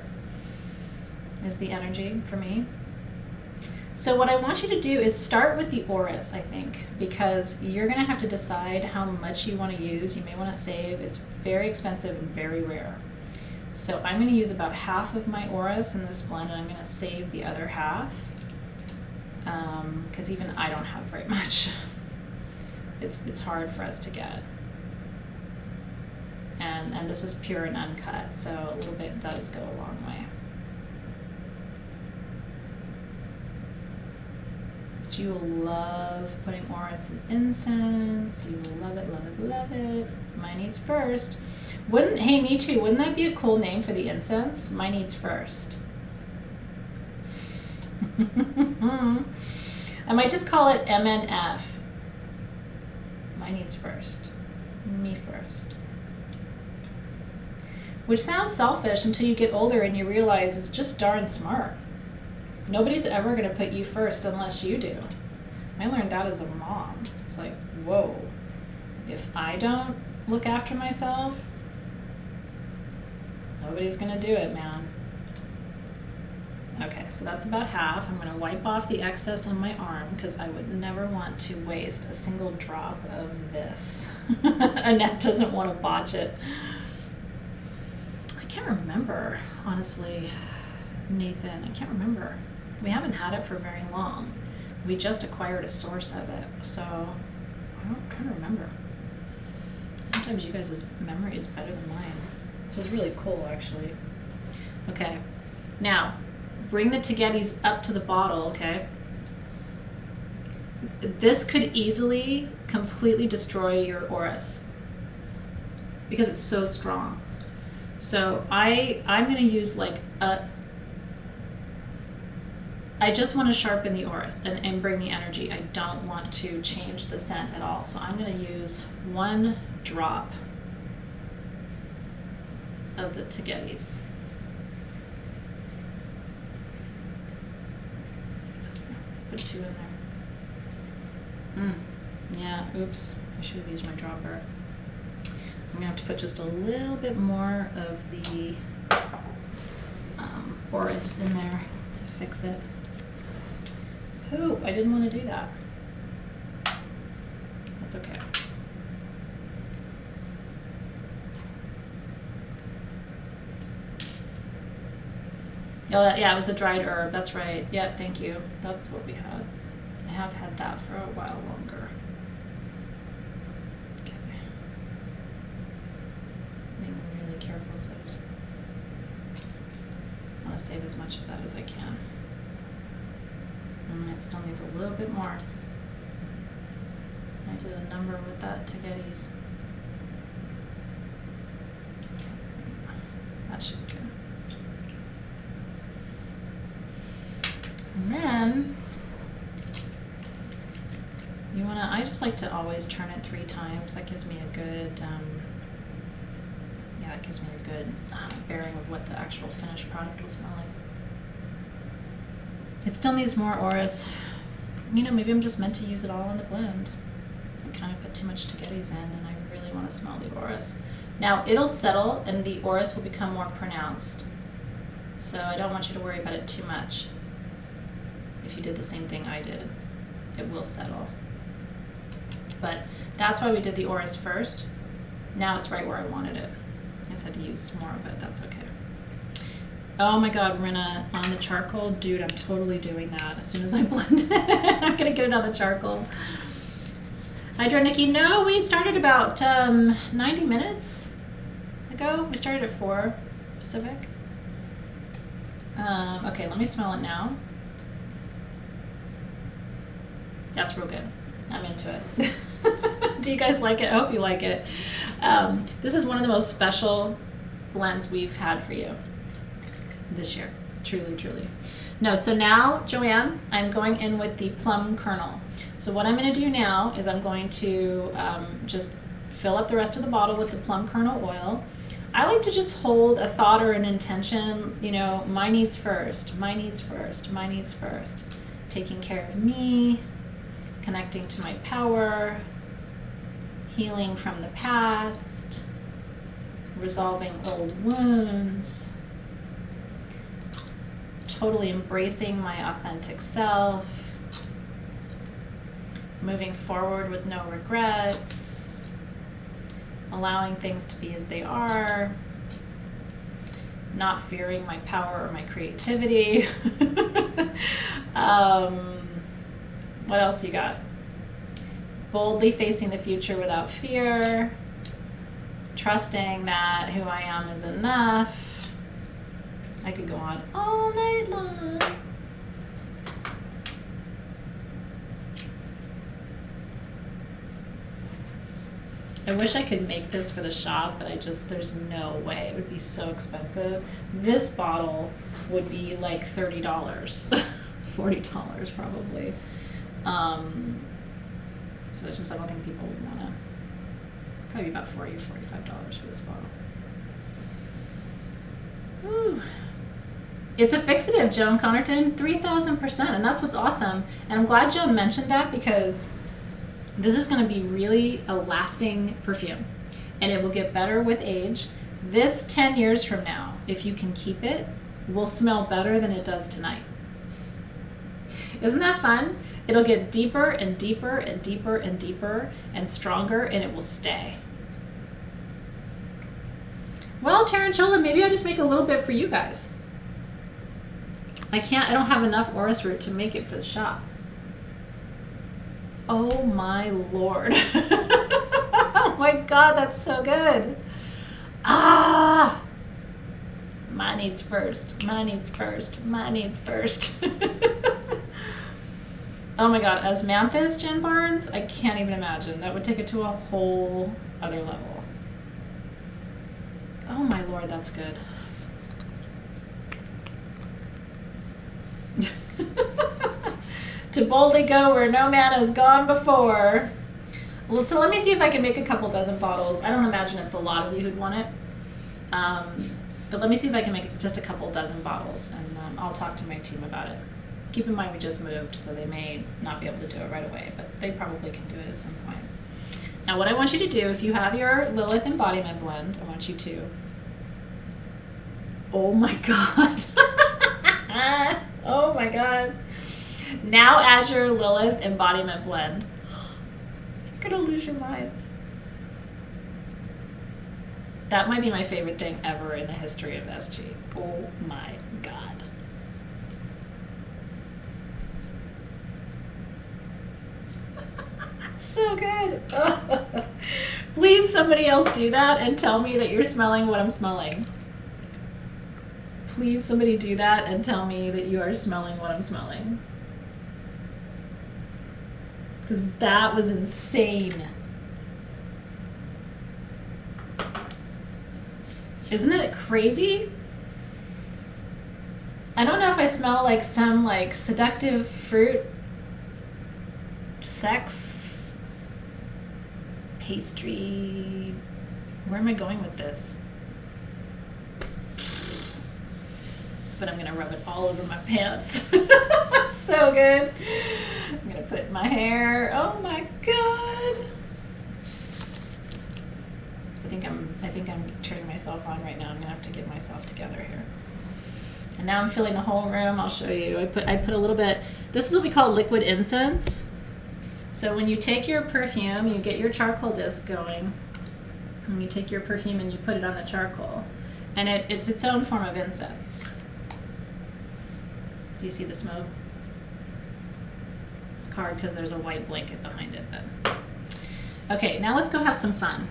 is the energy for me. So what I want you to do is start with the Auris, I think, because you're going to have to decide how much you want to use. You may want to save. It's very expensive and very rare. So I'm going to use about half of my Auris in this blend, and I'm going to save the other half, because even I don't have very much. It's hard for us to get. And this is pure and uncut, so a little bit does go a long way. But you will love putting Auris in incense. You will love it, love it, love it. My needs first. Hey, me too. Wouldn't that be a cool name for the incense? My needs first. I might just call it MNF. My needs first. Me first. Which sounds selfish until you get older and you realize it's just darn smart. Nobody's ever going to put you first unless you do. I learned that as a mom. It's like, whoa, if I don't look after myself, nobody's gonna do it, man. Okay, so that's about half. I'm gonna wipe off the excess on my arm because I would never want to waste a single drop of this. Annette doesn't want to botch it. I can't remember, honestly, Nathan, I can't remember. We haven't had it for very long. We just acquired a source of it, so I don't kind of remember. Sometimes you guys' memory is better than mine, which is really cool, actually. Okay, now bring the tagetes up to the bottle, okay? This could easily completely destroy your Oris because it's so strong. So I'm gonna use like I just want to sharpen the Oris and bring the energy. I don't want to change the scent at all. So I'm going to use 1 drop of the tagetes. Put 2 in there. Yeah, oops. I should have used my dropper. I'm going to have to put just a little bit more of the Oris in there to fix it. Poop, I didn't want to do that. That's okay. Oh, yeah, it was the dried herb. That's right. Yeah, thank you. That's what we had. I have had that for a while longer. Okay. Being really careful because I just want to save as much of that as I can. It still needs a little bit more. I did a number with that tagetes. That should be good. And then you wanna, I just like to always turn it 3 times. That gives me a good, that gives me a good bearing of what the actual finished product will smell like. It still needs more Oris. You know, maybe I'm just meant to use it all in the blend. I kind of put too much tagetes in and I really want to smell the Oris. Now, it'll settle and the Oris will become more pronounced. So I don't want you to worry about it too much. If you did the same thing I did, it will settle. But that's why we did the Oris first. Now it's right where I wanted it. I just had to use more of it, that's okay. Oh my God, Rinna, on the charcoal, dude, I'm totally doing that as soon as I blend it. I'm gonna get it on the charcoal. Hydra Nikki, no, we started about 90 minutes ago. We started at 4 Pacific. Okay, let me smell it now. That's real good. I'm into it. Do you guys like it? I hope you like it. This is one of the most special blends we've had for you this year. Truly, truly. No, so now, Joanne, I'm going in with the plum kernel. So what I'm going to do now is I'm going to just fill up the rest of the bottle with the plum kernel oil. I like to just hold a thought or an intention, you know, my needs first, my needs first, my needs first. Taking care of me, connecting to my power, healing from the past, resolving old wounds, totally embracing my authentic self, moving forward with no regrets, allowing things to be as they are, not fearing my power or my creativity. What else you got? Boldly facing the future without fear, trusting that who I am is enough. I could go on all night long. I wish I could make this for the shop, but there's no way. It would be so expensive. This bottle would be like $30, $40 probably. So it's just, I don't think people would want to, probably about $40 or $45 for this bottle. Whew. It's a fixative, Joan Connerton, 3,000%, and that's what's awesome. And I'm glad Joan mentioned that because this is going to be really a lasting perfume, and it will get better with age. This 10 years from now, if you can keep it, will smell better than it does tonight. Isn't that fun? It'll get deeper and deeper and deeper and deeper and stronger, and it will stay. Well, Taranchola, maybe I'll just make a little bit for you guys. I don't have enough orris root to make it for the shop. Oh my Lord. Oh my God, that's so good. Ah! Mine needs first. Mine needs first. Mine needs first. Oh my God, Asmanthus, Jen Barnes? I can't even imagine. That would take it to a whole other level. Oh my Lord, that's good. To boldly go where no man has gone before. Well, so let me see if I can make a couple dozen bottles. I don't imagine it's a lot of you who'd want it. But let me see if I can make just a couple dozen bottles, and I'll talk to my team about it. Keep in mind we just moved, so they may not be able to do it right away, but they probably can do it at some point. Now what I want you to do, if you have your Lilith embodiment blend, I want you to... Oh my God. Oh my God. Now add your Lilith embodiment blend. You're gonna lose your mind. That might be my favorite thing ever in the history of SG. Oh my God. So good. Please somebody else do that and tell me that you're smelling what I'm smelling. Please somebody do that and tell me that you are smelling what I'm smelling. Because that was insane. Isn't it crazy? I don't know if I smell like some like seductive fruit, sex, pastry. Where am I going with this? But I'm gonna rub it all over my pants. That's so good. I'm gonna put it in my hair. Oh my God. I think I'm turning myself on right now. I'm gonna have to get myself together here. And now I'm filling the whole room. I'll show you. I put a little bit. This is what we call liquid incense. So when you take your perfume, you get your charcoal disc going, and you take your perfume and you put it on the charcoal, and it's its own form of incense. Do you see the smoke? It's hard because there's a white blanket behind it. But okay, now let's go have some fun.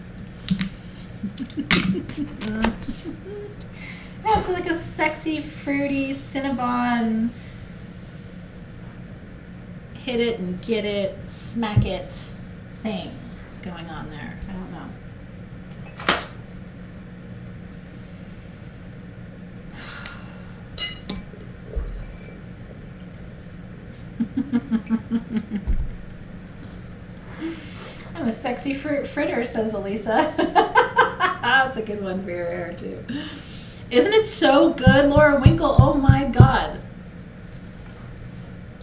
That's like a sexy, fruity, Cinnabon, hit it and get it, smack it thing going on there. I don't know. I'm a sexy fruit fritter, says Elisa. That's a good one for your hair too. Isn't it so good, Laura Winkle? Oh my God.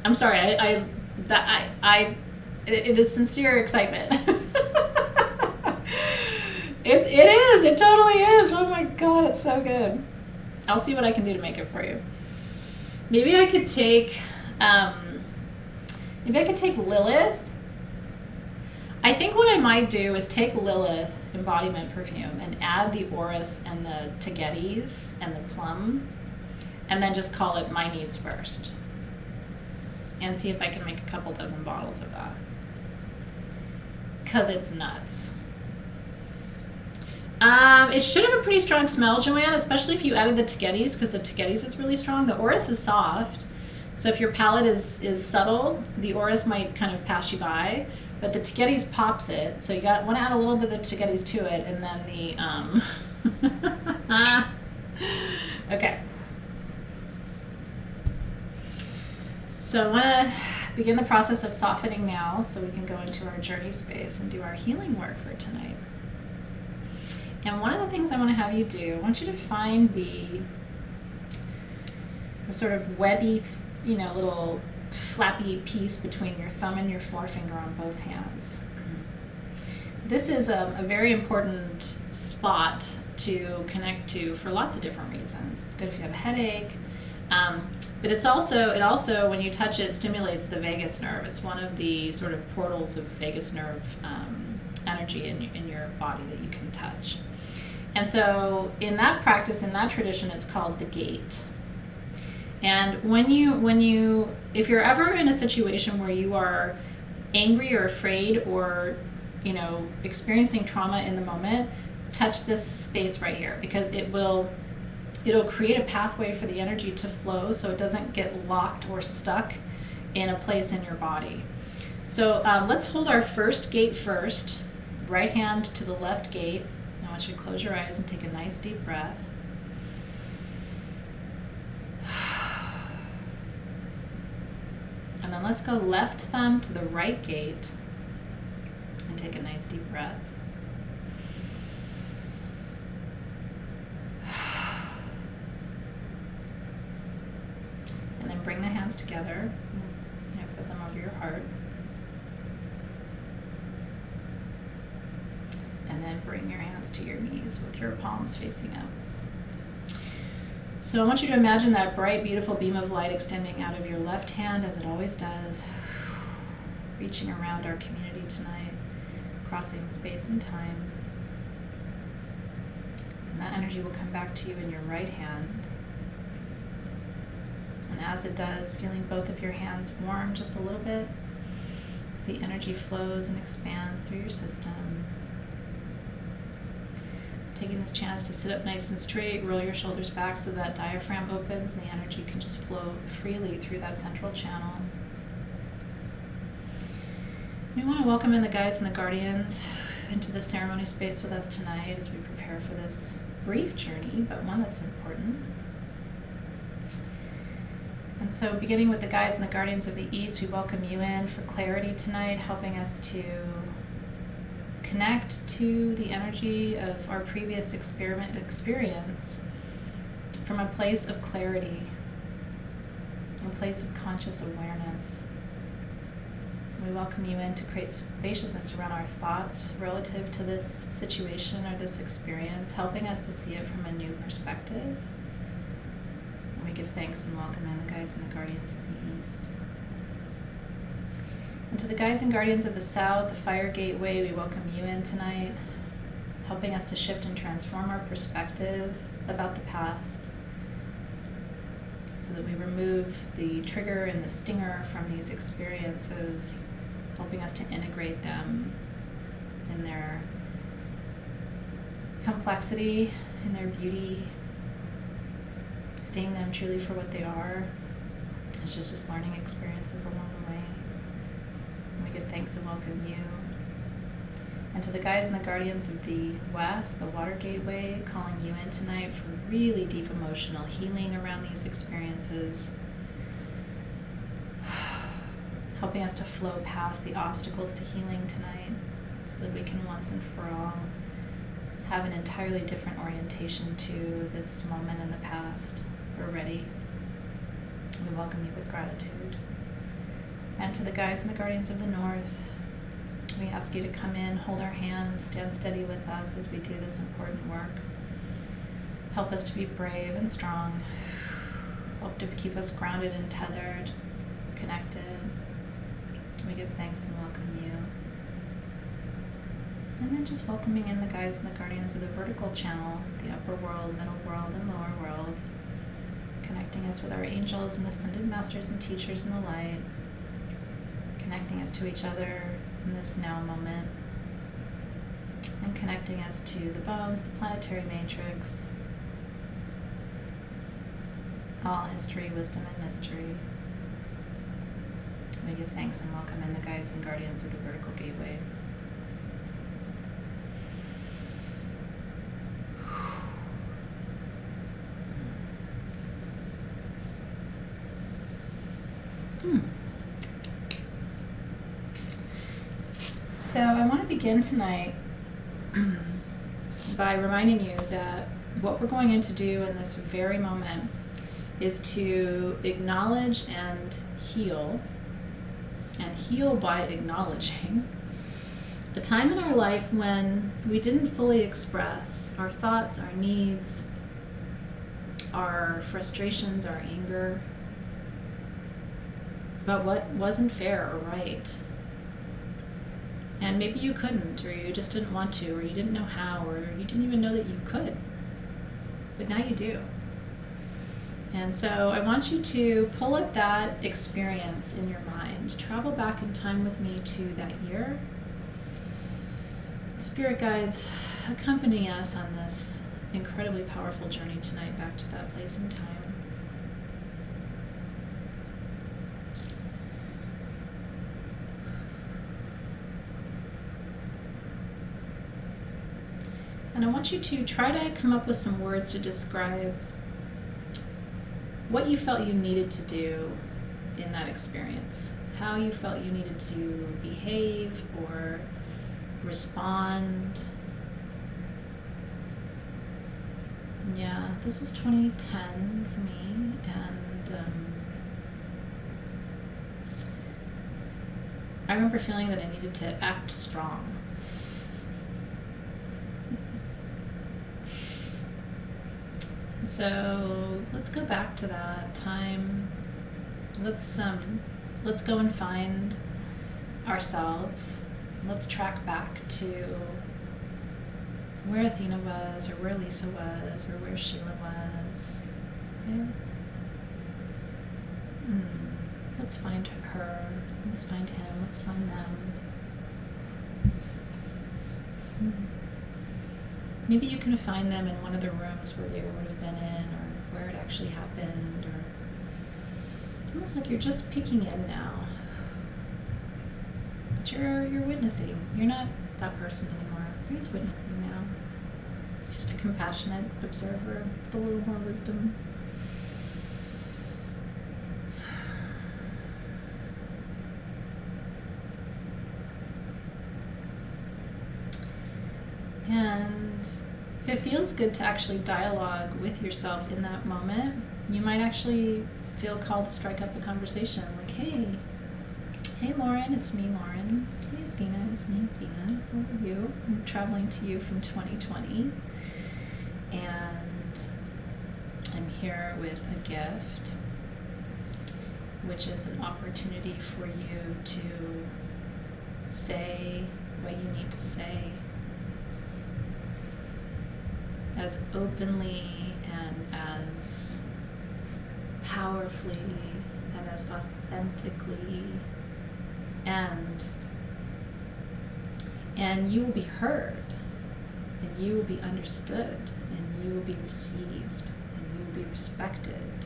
I'm sorry. It is sincere excitement. It is. It totally is. Oh my God, it's so good. I'll see what I can do to make it for you. Maybe I could take. Maybe I could take Lilith. I think what I might do is take Lilith embodiment perfume and add the orris and the tagetes and the plum, and then just call it My Needs First, and see if I can make a couple dozen bottles of that, because it's nuts. It should have a pretty strong smell, Joanne, especially if you added the tagetes, because the tagetes is really strong. The orris is soft, so if your palate is subtle, the orris might kind of pass you by, but the tagetes pops it, so you want to add a little bit of the tagetes to it, and then the okay. So I want to begin the process of softening now, so we can go into our journey space and do our healing work for tonight. And one of the things I want to have you do, I want you to find the the sort of webby, little flappy piece between your thumb and your forefinger on both hands. This is a very important spot to connect to for lots of different reasons. It's good if you have a headache, but it also, when you touch it, stimulates the vagus nerve. It's one of the sort of portals of vagus nerve energy in your body that you can touch. And so in that practice, in that tradition, it's called the gate. And if you're ever in a situation where you are angry or afraid or experiencing trauma in the moment, touch this space right here, because it'll create a pathway for the energy to flow so it doesn't get locked or stuck in a place in your body. So let's hold our first gate first, right hand to the left gate. I want you to close your eyes and take a nice deep breath. And then let's go left thumb to the right gate and take a nice deep breath. And then bring the hands together, put them over your heart. And then bring your hands to your knees with your palms facing up. So I want you to imagine that bright, beautiful beam of light extending out of your left hand, as it always does, reaching around our community tonight, crossing space and time. And that energy will come back to you in your right hand. And as it does, feeling both of your hands warm just a little bit, as the energy flows and expands through your system. Taking this chance to sit up nice and straight, roll your shoulders back so that diaphragm opens and the energy can just flow freely through that central channel. We want to welcome in the guides and the guardians into the ceremony space with us tonight as we prepare for this brief journey, but one that's important. And so beginning with the guides and the guardians of the East, we welcome you in for clarity tonight, helping us to connect to the energy of our previous experience from a place of clarity, a place of conscious awareness. We welcome you in to create spaciousness around our thoughts relative to this situation or this experience, helping us to see it from a new perspective. And we give thanks and welcome in the guides and the guardians of the East. And to the guides and guardians of the South, the Fire Gateway, we welcome you in tonight, helping us to shift and transform our perspective about the past so that we remove the trigger and the stinger from these experiences, helping us to integrate them in their complexity, in their beauty, seeing them truly for what they are. It's just learning experiences along the way. We give thanks and welcome you. And to the guides and the guardians of the West, the Water Gateway, calling you in tonight for really deep emotional healing around these experiences, helping us to flow past the obstacles to healing tonight so that we can once and for all have an entirely different orientation to this moment in the past. We're ready. We welcome you with gratitude. And to the guides and the guardians of the North, we ask you to come in, hold our hand, stand steady with us as we do this important work. Help us to be brave and strong. Help to keep us grounded and tethered, connected. We give thanks and welcome you. And then just welcoming in the guides and the guardians of the vertical channel, the upper world, middle world, and lower world, connecting us with our angels and ascended masters and teachers in the light, connecting us to each other in this now moment, and connecting us to the bones, the planetary matrix, all history, wisdom, and mystery. We give thanks and welcome in the guides and guardians of the vertical gateway. So I want to begin tonight by reminding you that what we're going in to do in this very moment is to acknowledge and heal by acknowledging a time in our life when we didn't fully express our thoughts, our needs, our frustrations, our anger about what wasn't fair or right. And maybe you couldn't, or you just didn't want to, or you didn't know how, or you didn't even know that you could. But now you do. And so I want you to pull up that experience in your mind. Travel back in time with me to that year. Spirit guides accompany us on this incredibly powerful journey tonight back to that place and time. And I want you to try to come up with some words to describe what you felt you needed to do in that experience, how you felt you needed to behave or respond. Yeah, this was 2010 for me, and I remember feeling that I needed to act strong. So let's go back to that time. Let's go and find ourselves. Let's track back to where Athena was, or where Lisa was, or where Sheila was. Okay? Let's find her. Let's find him. Let's find them. Maybe you can find them in one of the rooms where they would have been in, or where it actually happened, or almost like you're just peeking in now. But you're witnessing. You're not that person anymore. You're just witnessing now. Just a compassionate observer with a little more wisdom. And if it feels good to actually dialogue with yourself in that moment, you might actually feel called to strike up a conversation. Like, hey Lauren, it's me, Lauren. Hey Athena, it's me, Athena. How are you? I'm traveling to you from 2020. And I'm here with a gift, which is an opportunity for you to say what you need to say, as openly and as powerfully and as authentically, and you will be heard, and you will be understood, and you will be received, and you will be respected.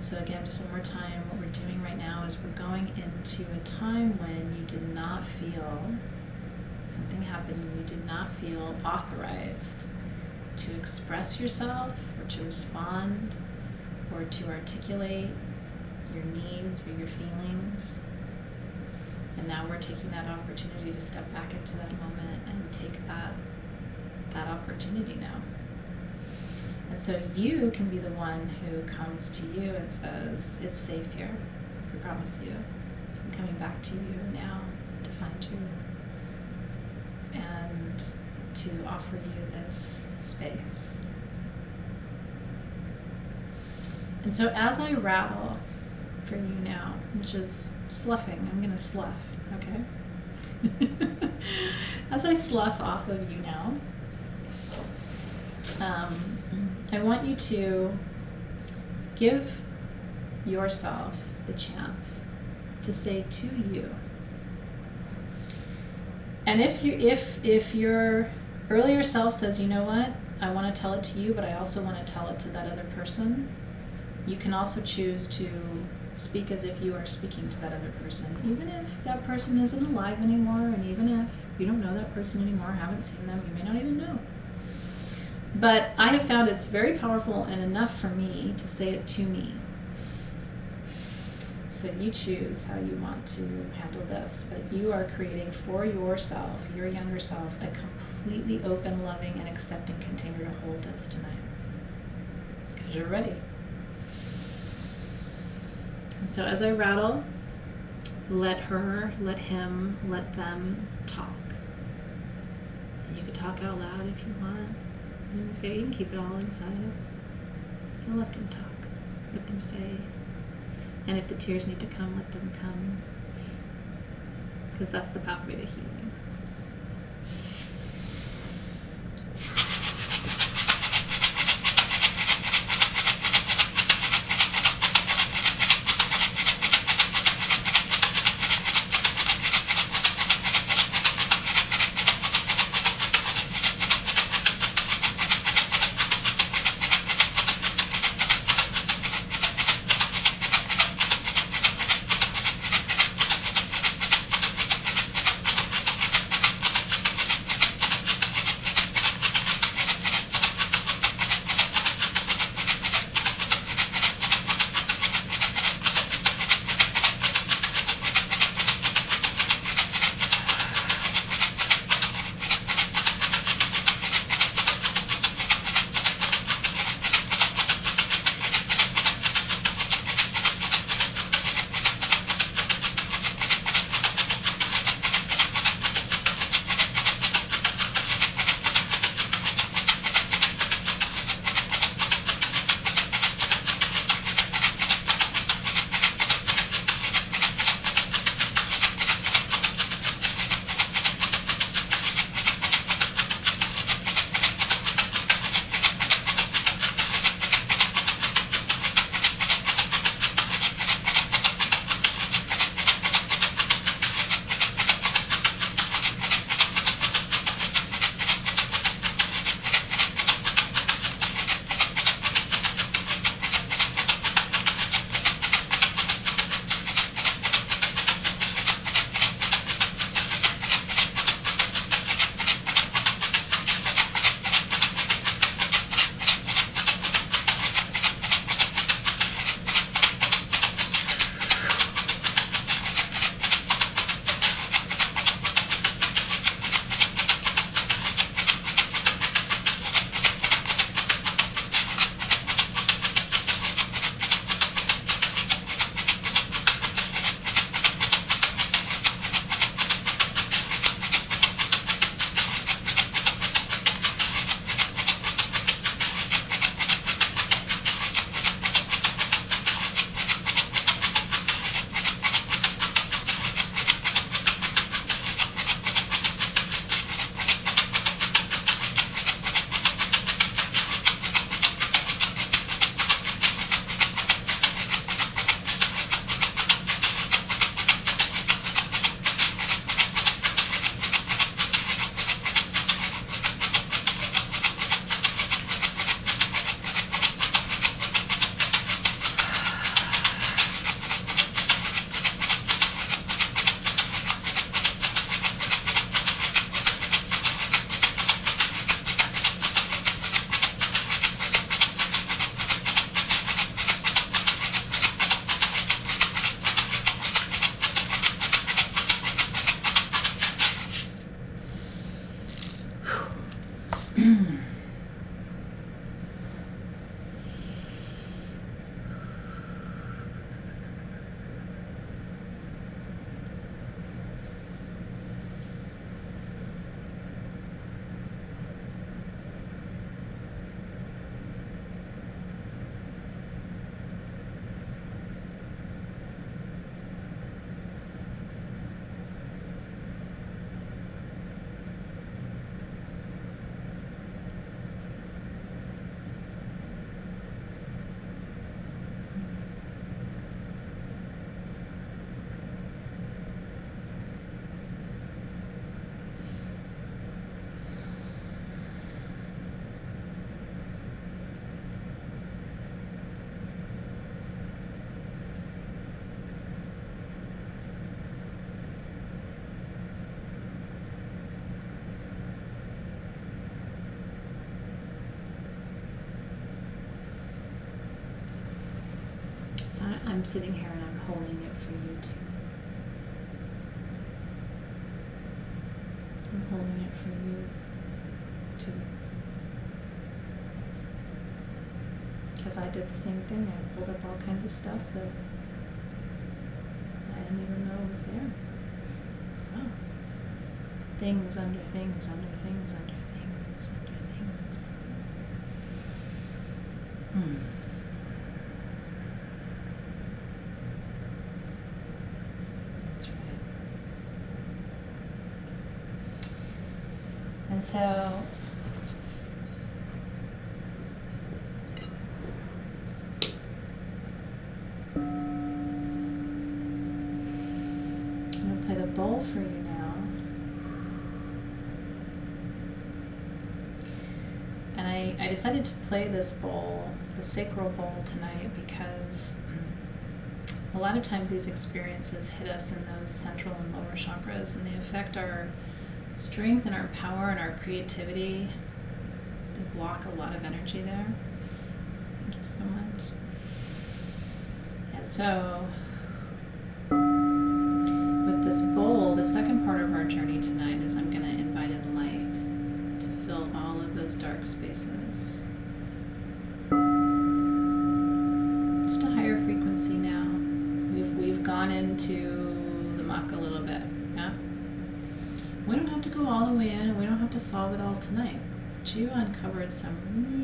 So again, just one more time, what we're doing right now is we're going into a time when you did not feel something happened and you did not feel authorized to express yourself or to respond or to articulate your needs or your feelings. And now we're taking that opportunity to step back into that moment and take that opportunity now. And so you can be the one who comes to you and says, it's safe here. I promise you. I'm coming back to you now to find you and to offer you this space. And so as I rattle for you now, which is sloughing, I'm going to slough, okay? As I slough off of you now, I want you to give yourself the chance to say to you. And if your earlier self says, you know what, I want to tell it to you, but I also want to tell it to that other person, you can also choose to speak as if you are speaking to that other person, even if that person isn't alive anymore, and even if you don't know that person anymore, haven't seen them, you may not even know. But I have found it's very powerful and enough for me to say it to me. So you choose how you want to handle this, but you are creating for yourself, your younger self, a completely open, loving, and accepting container to hold this tonight. as you're ready. And so as I rattle, let her, let him, let them talk. And you can talk out loud if you want. And you say, you can keep it all inside. And let them talk. Let them say. And if the tears need to come, let them come. Because that's the pathway to healing. So I'm sitting here and I'm holding it for you too. I'm holding it for you too. because I did the same thing. I pulled up all kinds of stuff that I didn't even know was there. Oh. Things under things under things under things under things. That's right. And so play the bowl for you now. And I decided to play this bowl, the sacral bowl, tonight because a lot of times these experiences hit us in those central and lower chakras, and they affect our strength and our power and our creativity. They block a lot of energy there. Thank you so much. And so this bowl, the second part of our journey tonight is I'm going to invite in light to fill all of those dark spaces. Just a higher frequency now. We've gone into the muck a little bit, yeah? We don't have to go all the way in, and we don't have to solve it all tonight. But you uncovered some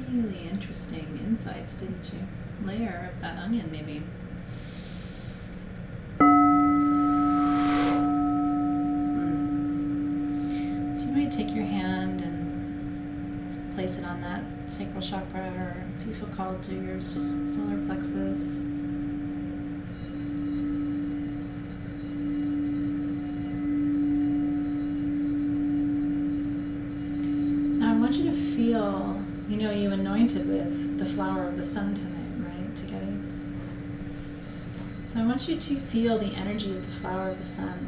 really interesting insights, didn't you? Layer of that onion, maybe. Take your hand and place it on that sacral chakra, or if you feel called to your solar plexus. Now I want you to feel, you anointed with the flower of the sun tonight, right? To get it. So I want you to feel the energy of the flower of the sun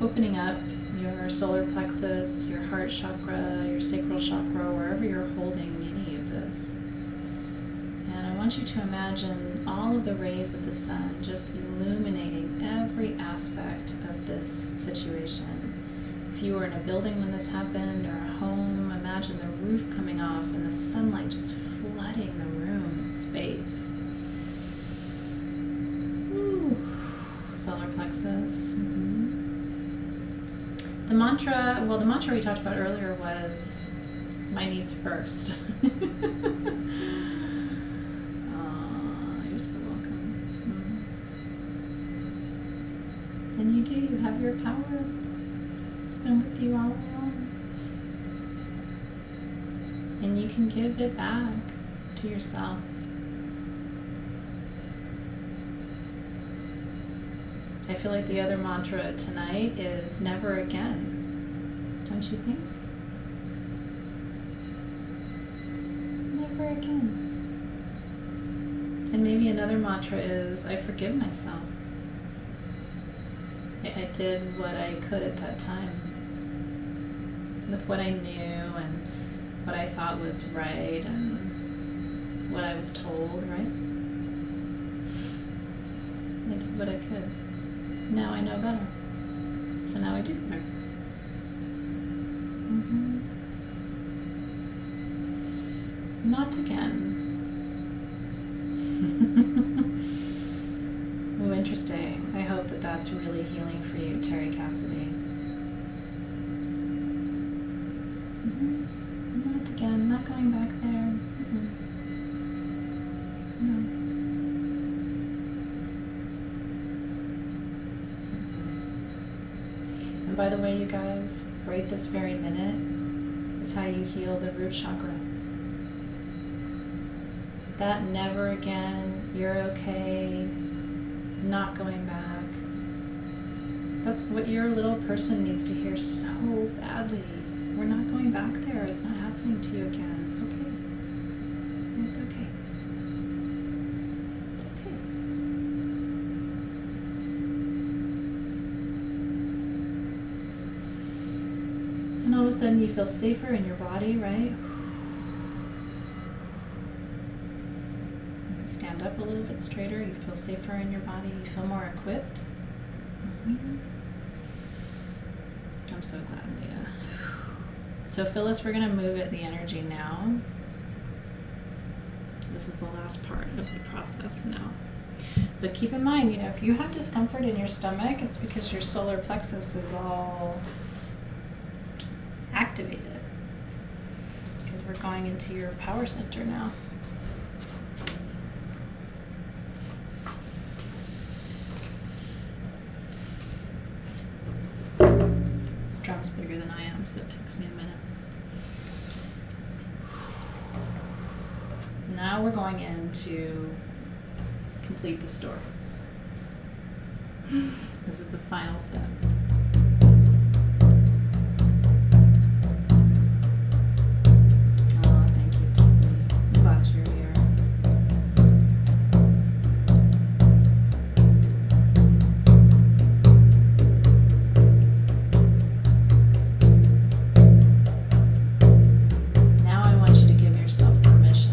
opening up your solar plexus, your heart chakra, your sacral chakra, wherever you're holding any of this. And I want you to imagine all of the rays of the sun just illuminating every aspect of this situation. If you were in a building when this happened, or a home, imagine the roof coming off and the sunlight just flooding the room, space. Ooh. Solar plexus. The mantra we talked about earlier was, my needs first. You're so welcome. And you do, you have your power. It's been with you all along. And you can give it back to yourself. I feel like the other mantra tonight is never again. Don't you think? Never again. And maybe another mantra is, I forgive myself. I did what I could at that time, with what I knew and what I thought was right and what I was told, right? I did what I could. Now I know better. So now I do better. Not again. Oh, interesting. I hope that that's really healing for you, Terry Cassidy. Not again. Not going back there. No. And by the way, you guys, right this very minute is how you heal the root chakra. That never again, you're okay, not going back. That's what your little person needs to hear so badly. We're not going back there. It's not happening to you again. It's okay. It's okay. It's okay. And all of a sudden you feel safer in your body, right? Stand up a little bit straighter. You feel safer in your body. You feel more equipped. I'm so glad, Leah. So Phyllis, we're going to move at the energy now. This is the last part of the process now. But keep in mind, you know, if you have discomfort in your stomach, it's because your solar plexus is all activated. Because we're going into your power center now. This drum's bigger than I am, so it takes me a minute. Now we're going in to complete the story. This is the final step. Oh, thank you, Tiffany. I'm glad you're here. Now I want you to give yourself permission.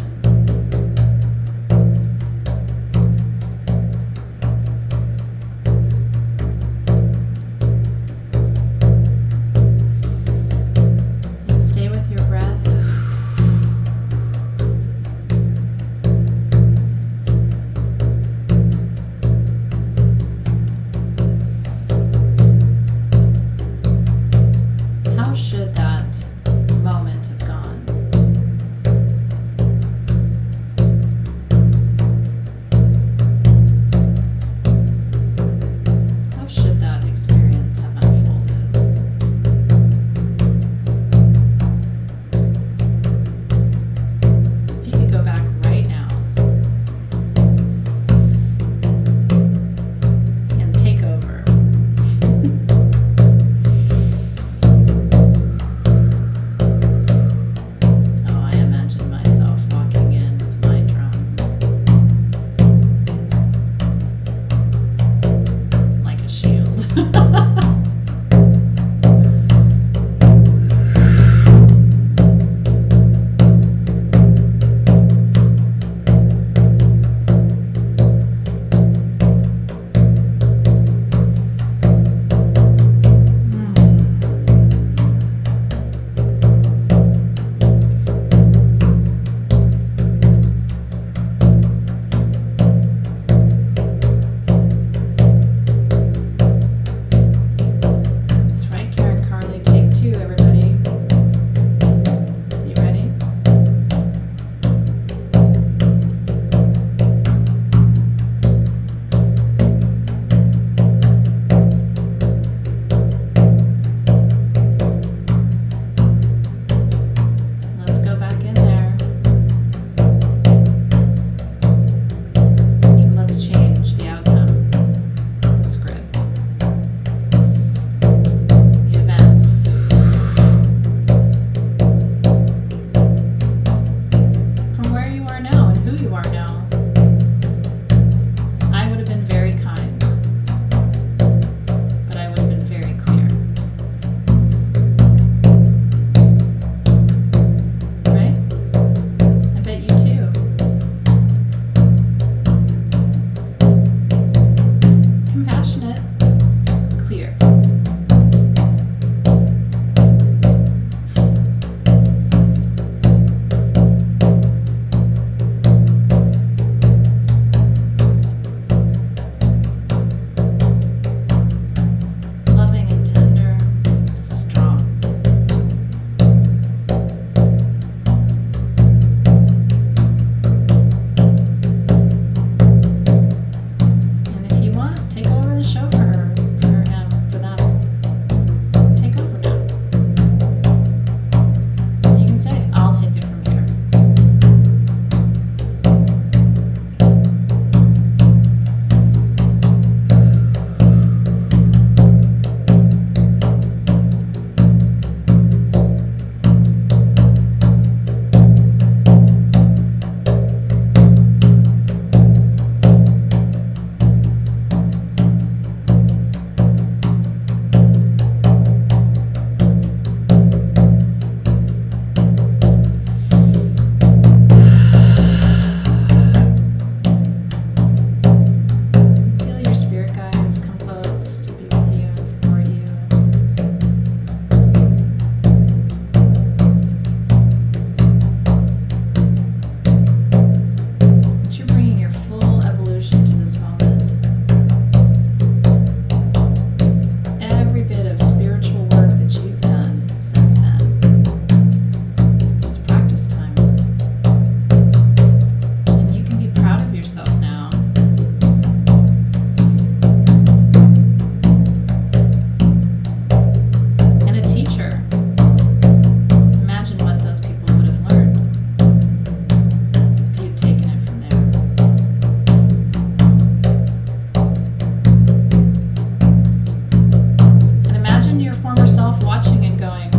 going.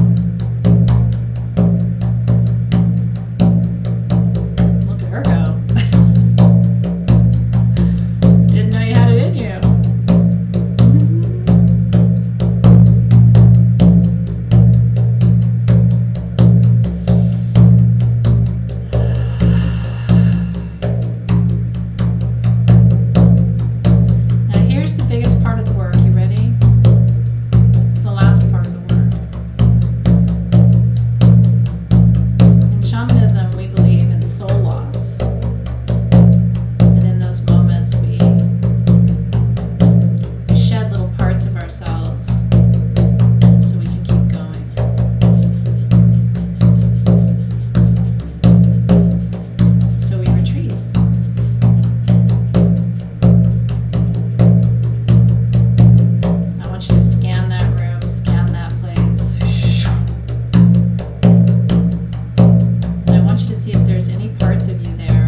Look at her go. Didn't know you had it in you. Now here's the biggest part of the work. You ready? It's the last part of the work. In shamanism, we believe in soul loss. And in those moments, we shed little parts of ourselves so we can keep going. So we retrieve. I want you to scan that room, scan that place. And I want you to see if there's any parts of you there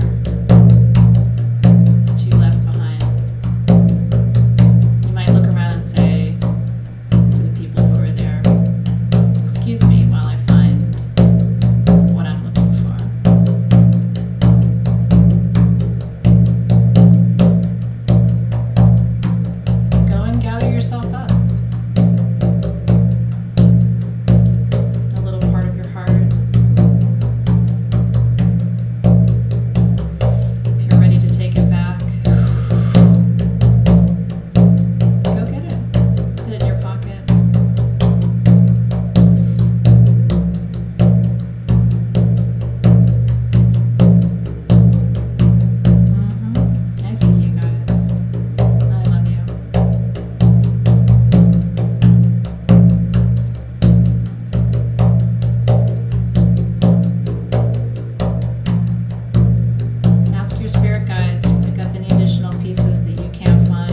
that you left behind. You might look around and say to the people who are there, "Excuse me while I find what I'm looking for." Go and gather yourself up. A little part of your heart. If you're ready to take it back, go get it. Put it in your pocket. I see you guys. I love you. Ask your spirit guides to pick up any additional pieces that you can't find.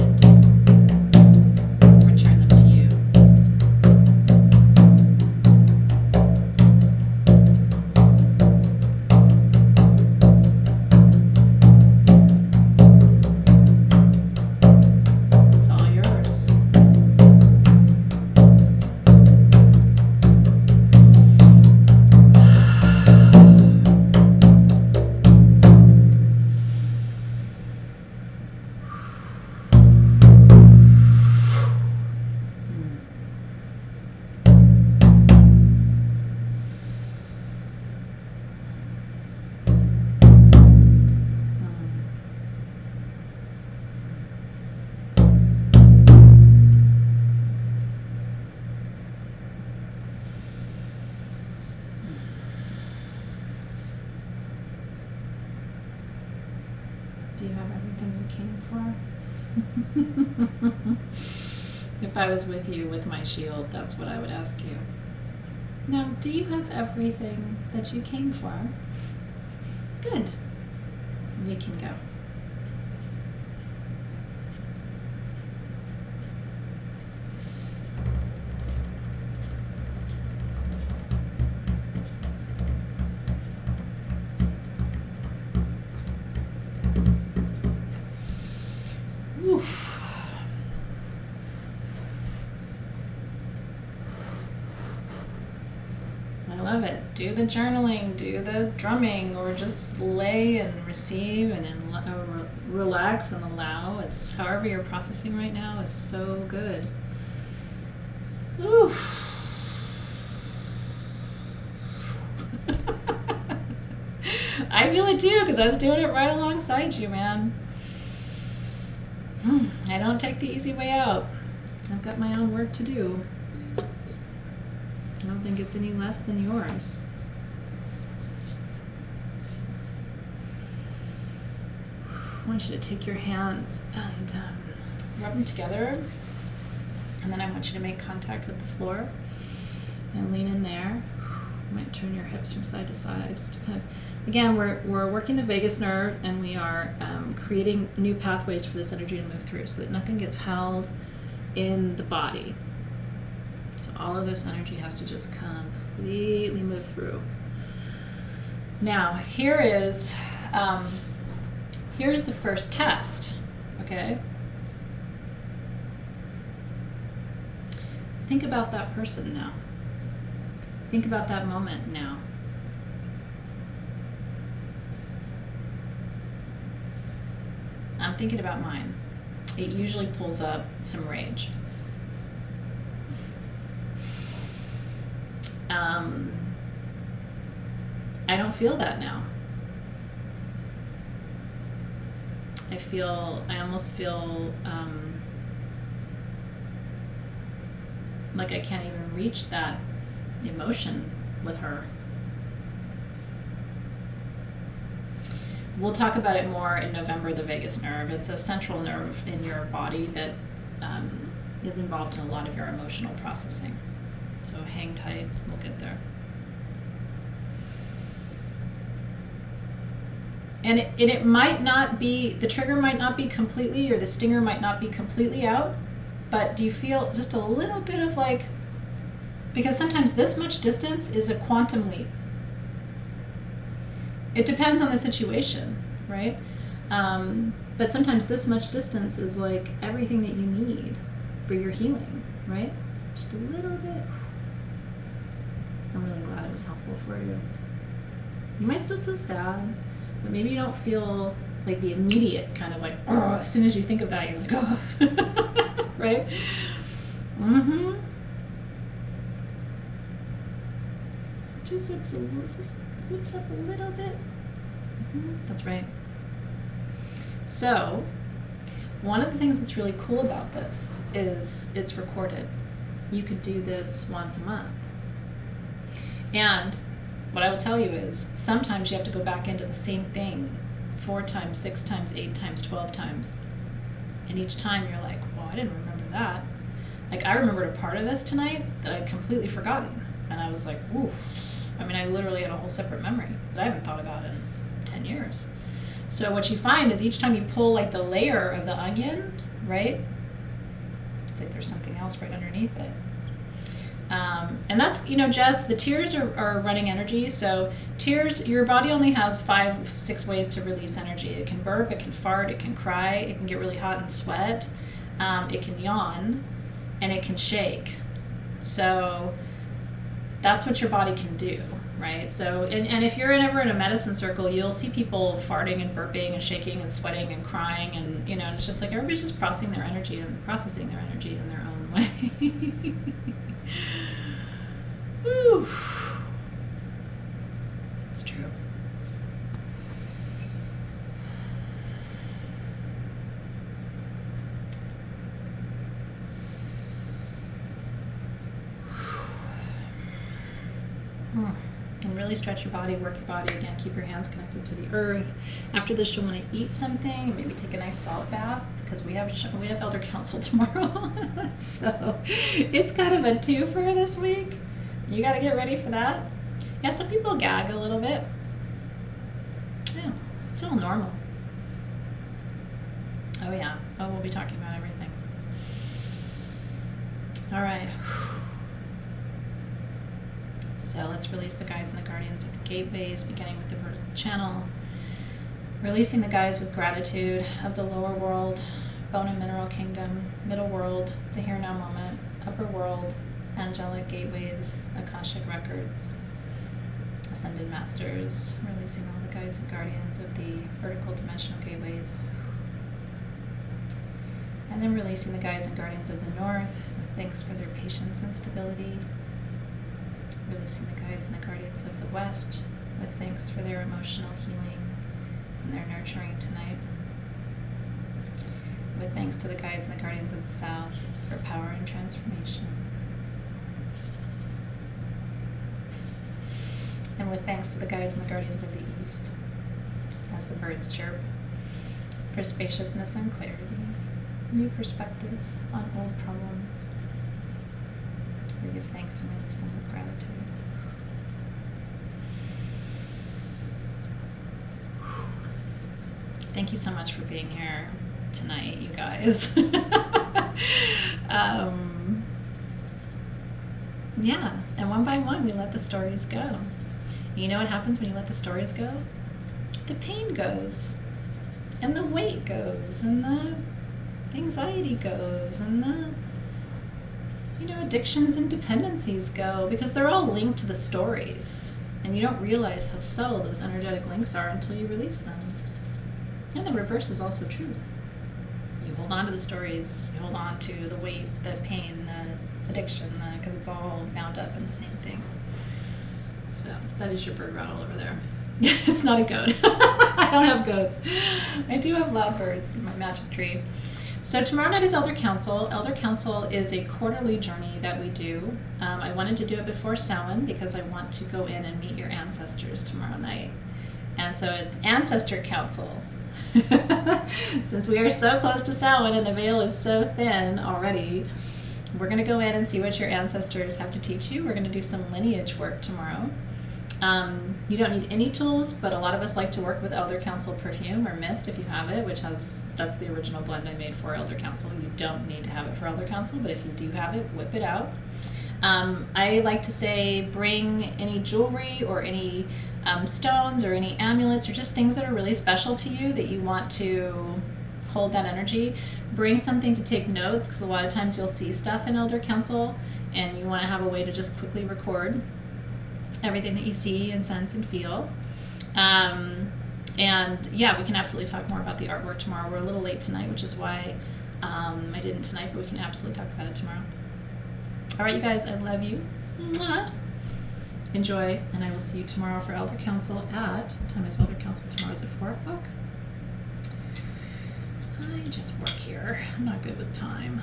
Return them to you. It's all yours. Do you have everything you came for? If I was with you with my shield, that's what I would ask you. Now, do you have everything that you came for? Good. We can go. Oof. I love it. Do the journaling, do the drumming, or just lay and receive and relax and allow. It's however you're processing right now is so good. Oof. I feel it too, because I was doing it right alongside you, man. I don't take the easy way out. I've got my own work to do. I don't think it's any less than yours. I want you to take your hands and rub them together. And then I want you to make contact with the floor and lean in there. You might turn your hips from side to side just to kind of, again, we're working the vagus nerve, and we are creating new pathways for this energy to move through so that nothing gets held in the body. So all of this energy has to just completely move through. Now, here's the first test, okay? Think about that person now. Think about that moment now. I'm thinking about mine. It usually pulls up some rage. I don't feel that now. I almost feel like I can't even reach that emotion with her. We'll talk about it more in November, the vagus nerve. It's a central nerve in your body that is involved in a lot of your emotional processing. So hang tight, we'll get there. And it might not be, the trigger might not be completely, or the stinger might not be completely out, but do you feel just a little bit of like, because sometimes this much distance is a quantum leap. It depends on the situation, right? But sometimes this much distance is like everything that you need for your healing, right? Just a little bit. I'm really glad it was helpful for you. You might still feel sad, but maybe you don't feel like the immediate kind of like, oh, as soon as you think of that, you're like, oh, right? Mm-hmm. Just zips up a little bit. Mm-hmm. That's right. So, one of the things that's really cool about this is it's recorded. You could do this once a month. And what I will tell you is sometimes you have to go back into the same thing 4 times, 6 times, 8 times, 12 times. And each time you're like, well, I didn't remember that. Like, I remembered a part of this tonight that I'd completely forgotten. And I was like, woof. I mean, I literally had a whole separate memory that I haven't thought about in 10 years. So what you find is each time you pull like the layer of the onion, right? It's like there's something else right underneath it. And that's, Jess, the tears are running energy. So tears, your body only has 5-6 ways to release energy. It can burp, it can fart, it can cry, it can get really hot and sweat, it can yawn, and it can shake. So that's what your body can do, right? So, and if you're ever in a medicine circle, you'll see people farting and burping and shaking and sweating and crying, and it's just like everybody's just processing their energy in their own way. Whew. It's true. And really stretch your body, work your body again, keep your hands connected to the earth. After this, you'll want to eat something and maybe take a nice salt bath, because we have Elder Council tomorrow. So it's kind of a twofer this week. You got to get ready for that. Yeah, some people gag a little bit. Yeah, it's all normal. Oh yeah. Oh, we'll be talking about everything. All right. So let's release the guides and the guardians of the gateways, beginning with the vertical channel. Releasing the guides with gratitude of the lower world, bone and mineral kingdom, middle world, the here now moment, upper world, angelic gateways, Akashic records, ascended masters, releasing all the guides and guardians of the vertical dimensional gateways. And then releasing the guides and guardians of the north with thanks for their patience and stability. Releasing the guides and the guardians of the west with thanks for their emotional healing and their nurturing tonight. With thanks to the guides and the guardians of the south for power and transformation. And with thanks to the guides and the guardians of the east, as the birds chirp, for spaciousness and clarity, new perspectives on old problems. We give thanks and release them with gratitude. Thank you so much for being here tonight, you guys. Yeah, and one by one we let the stories go. You know what happens when you let the stories go? The pain goes, and the weight goes, and the anxiety goes, and the addictions and dependencies go, because they're all linked to the stories. And you don't realize how subtle those energetic links are until you release them. And the reverse is also true. You hold on to the stories, you hold on to the weight, the pain, the addiction, because it's all bound up in the same thing. So that is your bird rattle over there. It's not a goat. I don't have goats. I do have loud birds in my magic tree. So tomorrow night is Elder Council. Elder Council is a quarterly journey that we do. I wanted to do it before Samhain because I want to go in and meet your ancestors tomorrow night. And so it's Ancestor Council. Since we are so close to Samhain and the veil is so thin already, we're going to go in and see what your ancestors have to teach you. We're going to do some lineage work tomorrow. You don't need any tools, but a lot of us like to work with Elder Council perfume or mist if you have it, that's the original blend I made for Elder Council. You don't need to have it for Elder Council, but if you do have it, whip it out. I like to say bring any jewelry or any stones or any amulets or just things that are really special to you that you want to hold that energy. Bring something to take notes, because a lot of times you'll see stuff in Elder Council and you want to have a way to just quickly record everything that you see and sense and feel. And yeah, we can absolutely talk more about the artwork tomorrow. We're a little late tonight, which is why I didn't tonight, but we can absolutely talk about it tomorrow. All right, you guys, I love you. Mwah. Enjoy, and I will see you tomorrow for Elder Council at, what time is Elder Council tomorrow? Is it 4 o'clock? I just work here. I'm not good with time.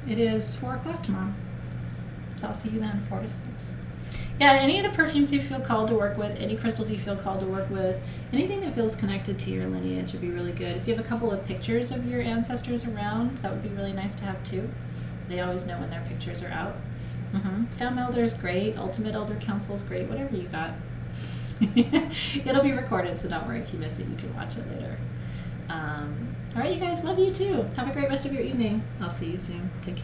It is 4 o'clock tomorrow. So I'll see you then, 4 to 6. Yeah, any of the perfumes you feel called to work with, any crystals you feel called to work with, anything that feels connected to your lineage would be really good. If you have a couple of pictures of your ancestors around, that would be really nice to have too. They always know when their pictures are out. Femme Elder is great. Ultimate Elder Council is great. Whatever you got. It'll be recorded, so don't worry if you miss it. You can watch it later. All right, you guys. Love you too. Have a great rest of your evening. I'll see you soon. Take care.